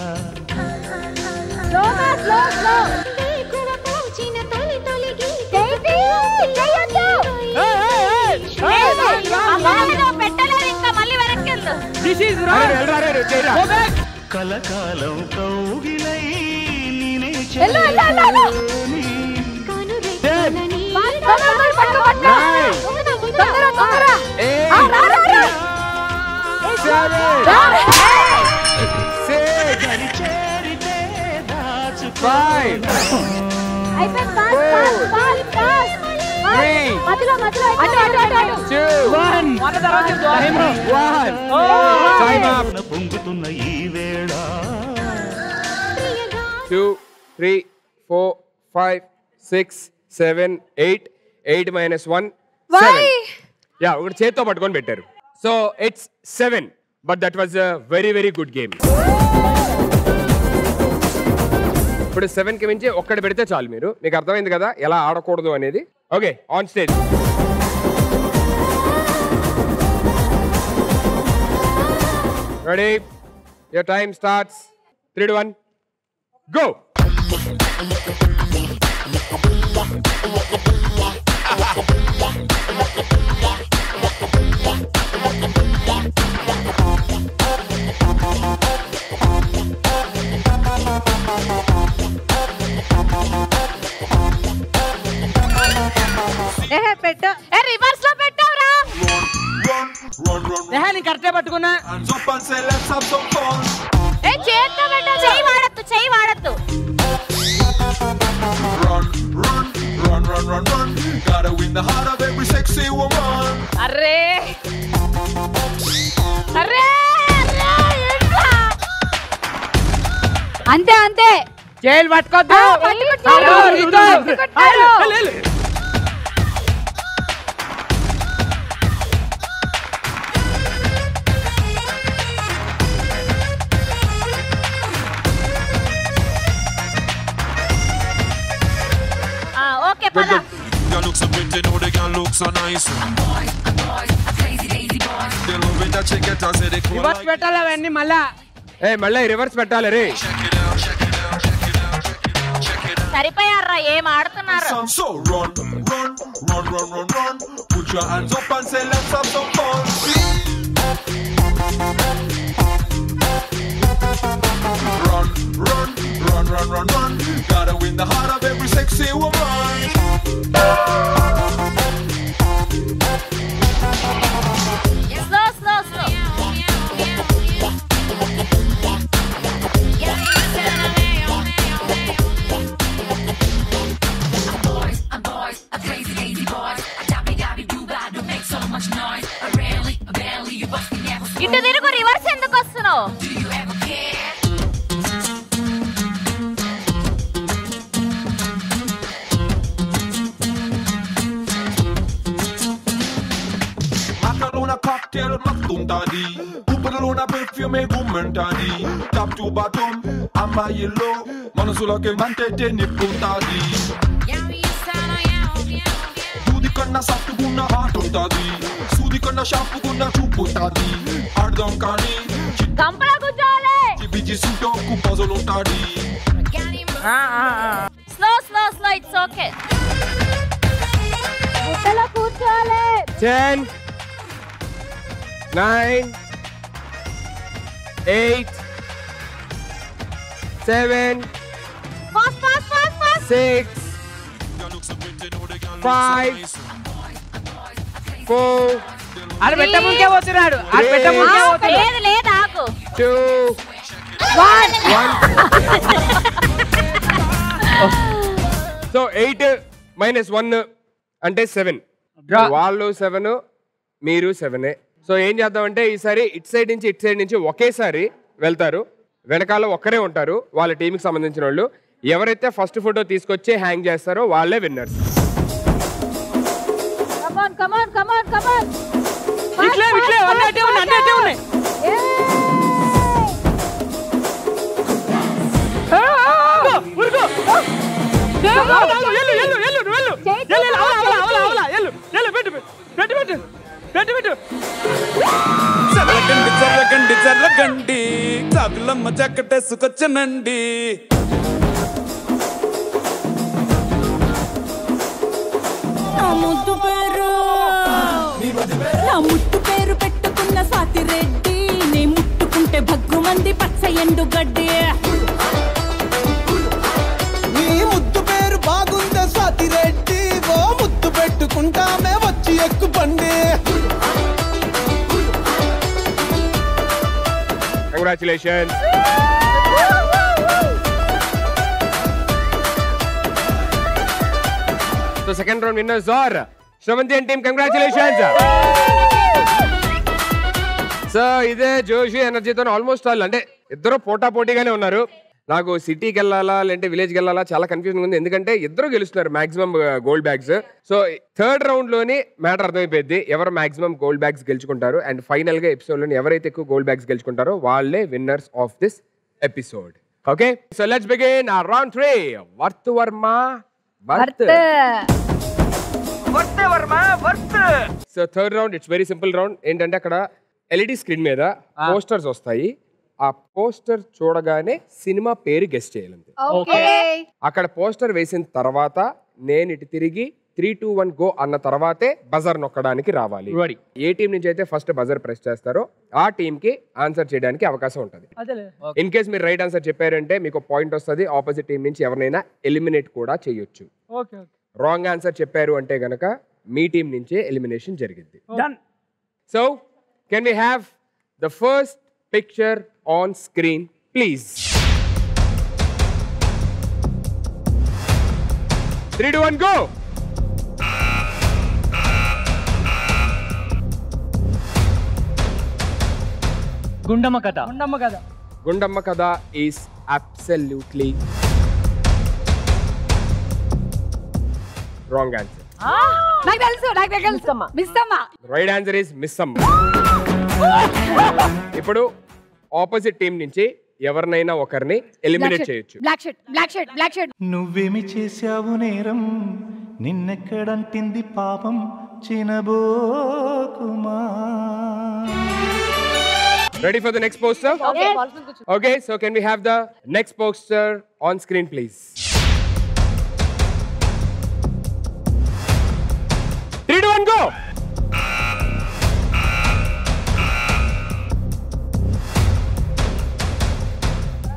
కలకాలం కౌగిలై నేనే పొంగుతున్న ఈ వేళ 2 3 4 5 6 7 8 8 minus 1 7. యా ఒకటి చేత్తో పట్టుకొని పెట్టారు. So it's 7, but that was a very very good game. ఇప్పుడు 7 కి మించి ఒక్కటి పెడితే చాలు. మీకు అర్థమైంది కదా ఎలా ఆడకూడదు అనేది. Okay, on stage. Ready? Your time starts. 3 2 1 go. పెట్టు. రివర్స్ లో పెట్టావురా. నేను కరెక్టే పట్టుకున్నా. చేత్తో పెట్టు. చెయ్యి వాడద్దు, చెయ్యి వాడద్దు. Run, run, run, run. Gotta win the heart of every sexy woman. అరే అరే అంతే అంతే. జైలు పట్టుకోద్దు. ఓకే పద. You look so pretty, know the girl look so nice. They love it that she get us, say they cool reverse పెట్టాలి అవన్నీ మళ్ళా. మళ్ళీ reverse పెట్టాలి రే. సరిపోయారా? ఏం ఆడుతున్నారు? So run, run, run, run, run, run. Put your hands up and say let's have some fun. Run, run, run, run, run, run. Gotta win the heart of every sexy woman. Slow, slow, slow. ఇటు తిరుగు. Reverse ఎందుకు వస్తున్నావు? Macarona cocktail maktundadi. Upalona perfume gumentadi. Top to bottom, amma yellow. Manasula ke mantete nipuntadi. Dudi kanna sattu gunna heart untadi. Sudi kanna sharp gunna chupuntadi. Ardam kani. కంపలా కూర్చోవాలి. Biji suto ku puzzle untadi. Slow slow slow. It's okay. 10, 9, 8, 7, 6, 5, 4. ఆడు పెట్ట ముందుకే పోతున్నాడు. ఆడు పెట్ట ముందుకే పోతున్నాడు. లేదు లేదు ఆగు. 2, 1. సో 8 - 1 అంటే 7. వాళ్ళు 7, మీరు 7. సో ఏం చేద్దామంటే ఈసారి ఇటు సైడ్ నుంచి ఒకేసారి వెళ్తారు. వెనకాల ఒక్కరే ఉంటారు వాళ్ళ టీంకి సంబంధించిన వాళ్ళు. ఎవరైతే ఫస్ట్ ఫోటో తీసుకొచ్చి హ్యాంగ్ చేస్తారో వాళ్ళే విన్నర్స్. చల్లగండి చాకులమ్మ చక్కటేసుకొచ్చనండి. నా ముట్టు పేరు పెట్టుకున్న స్వాతి రెడ్డి, నీ ముట్టుకుంటే భగ్గు మంది పచ్చ ఎండు గడ్డి. నీ ముద్దు పేరు బాగుందా స్వాతి రెడ్డి, ఓ ముద్దు పెట్టుకుంటామే వచ్చి ఎక్కు పండి. Congratulations. So second round winners are Sravanthi and team. Congratulations. So ఇదే జోషి ఎనర్జీతో ఆల్మోస్ట్ ఆల్ అంటే ఇద్దరు పోటాపోటీగానే ఉన్నారు. నాకు సిటీకి వెళ్ళాలా లేదంటే విలేజ్కి వెళ్ళాలా చాలా కన్ఫ్యూజన్ ఉంది. ఎందుకంటే ఇద్దరు గెలుస్తున్నారు maximum gold bags. So third round లోని మ్యాటర్ అర్థమైపోయింది ఎవరు మాక్సిమం గోల్డ్ బ్యాగ్స్ గెలుచుకుంటారు. అండ్ ఫైనల్ గా ఎపిసోడ్ లోని ఎవరైతే ఎక్కువ గోల్డ్ బ్యాగ్స్ గెలుచుకుంటారో వాళ్ళే winners of this episode. Okay so let's begin our round 3. Worth Varma worth. So third round it's very simple round. ఏంటంటే అక్కడ ఎల్ఈడి స్క్రీన్ మీద పోస్టర్స్ వస్తాయి. ఆ పోస్టర్ చూడగానే సినిమా పేరు గెస్ చేయాలంతే. అక్కడ పోస్టర్ వేసిన తర్వాత నేను ఇటు తిరిగి 3, 2, 1 గో అన్న తర్వాతే బజర్ నొక్కడానికి రావాలి. ఏ టీం నుంచి అయితే ఫస్ట్ బజర్ ప్రెస్ చేస్తారో ఆ టీం కి ఆన్సర్ చేయడానికి అవకాశం ఉంటుంది. ఇన్ కేస్ మీరు రైట్ ఆన్సర్ చెప్పారంటే మీకు పాయింట్ వస్తుంది. ఆపోజిట్ టీం నుంచి ఎవరినైనా ఎలిమినేట్ కూడా చేయొచ్చు. రాంగ్ ఆన్సర్ చెప్పారు అంటే గనక మీ టీం నుంచే ఎలిమినేషన్ జరిగింది. So can we have the first picture on screen please. 3, 2, 1 go. Gundamma Katha. Gundamma Katha is absolutely wrong answer. నాకు తెలుసు Missamma. Right answer is Missamma. ఇప్పుడు ఆపోజిట్ టీం నుంచి ఎవరినైనా ఒకరిని ఎలిమినేట్ చేయొచ్చు. Black shirt. నువ్వేమి చేశావు నేరం, నిన్నెక్కడంటింది పాపం చినబోకుమా. Ready for the next poster? Okay, so can we have the next poster on screen please? 3, 2, 1 go.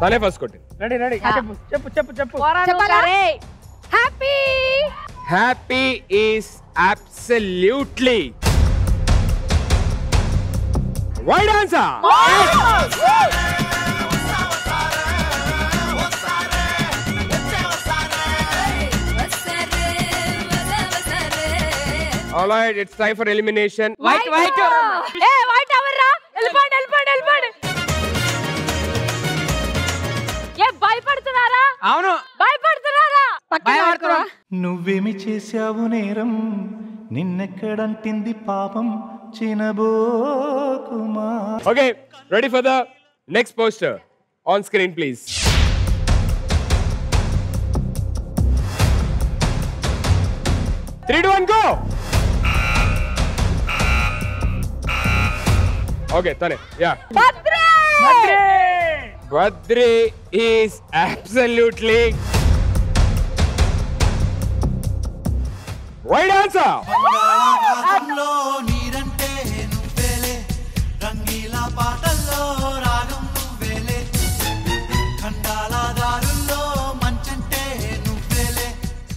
తనే ఫస్ట్ కొట్టి. రెడీ చెప్పు. Happy is absolutely right answer. All right, it's time for elimination. White. white avarra elpandi. ఏ భయపడుతున్నారా? అవును భయపడుతున్నారా? భయపడుతున్నా. నువ్వేమి చేశావు నేరం, నిన్నెక్కడంటింది పాపం చినబోకుమా. Okay, ready for the next poster on screen please. 3, 2, 1 go. Okay, tane. Yeah. Badri is absolutely right answer.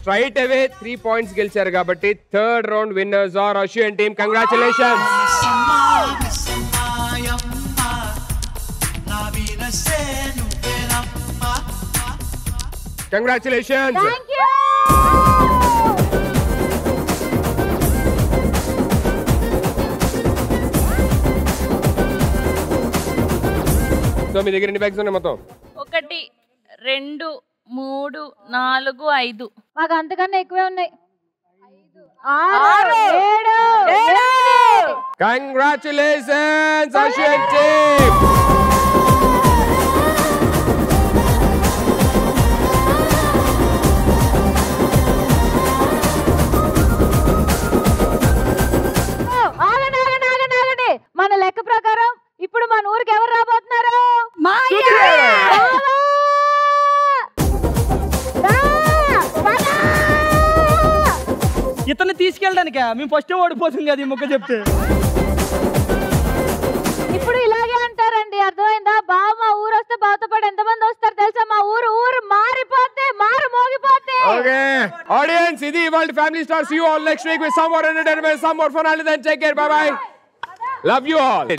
Straight away 3 points గెలిచారు కాబట్టి third round winners are Ashu and team. Congratulations. Congratulations. So మీ దగ్గర ఎన్ని బ్యాగ్స్ ఉన్నాయి మొత్తం? 1 2 3 4 5. మాకు అంతకన్నా ఎక్కువే ఉన్నాయి. 6 7 కంగ్రాచులేషన్స్ అశు అండ్ టీమ్. మన లెక్క ప్రకారం ఇప్పుడు మన ఊరికి ఎవరు రాబోతున్నారు? ఇతను తీసుకెళ్ళడానికా? మేము ఫస్ట్ ఓడిపోతుంది కదా ఈ ముక్క చెప్తే. ఇప్పుడు ఇలాగే అంటారండి, అర్థమైందా? బావ మా ఊరు వస్తే బావతో పాటు ఎంతమంది వస్తారు తెలుసా? మా ఊరు మారిపోతే మోగిపోతే. ఓకే ఆడియన్స్, ఇది ఇవాల్టి family stars. You all next week with some more entertainment, some more fun. And then take care. Bye bye. Love you all.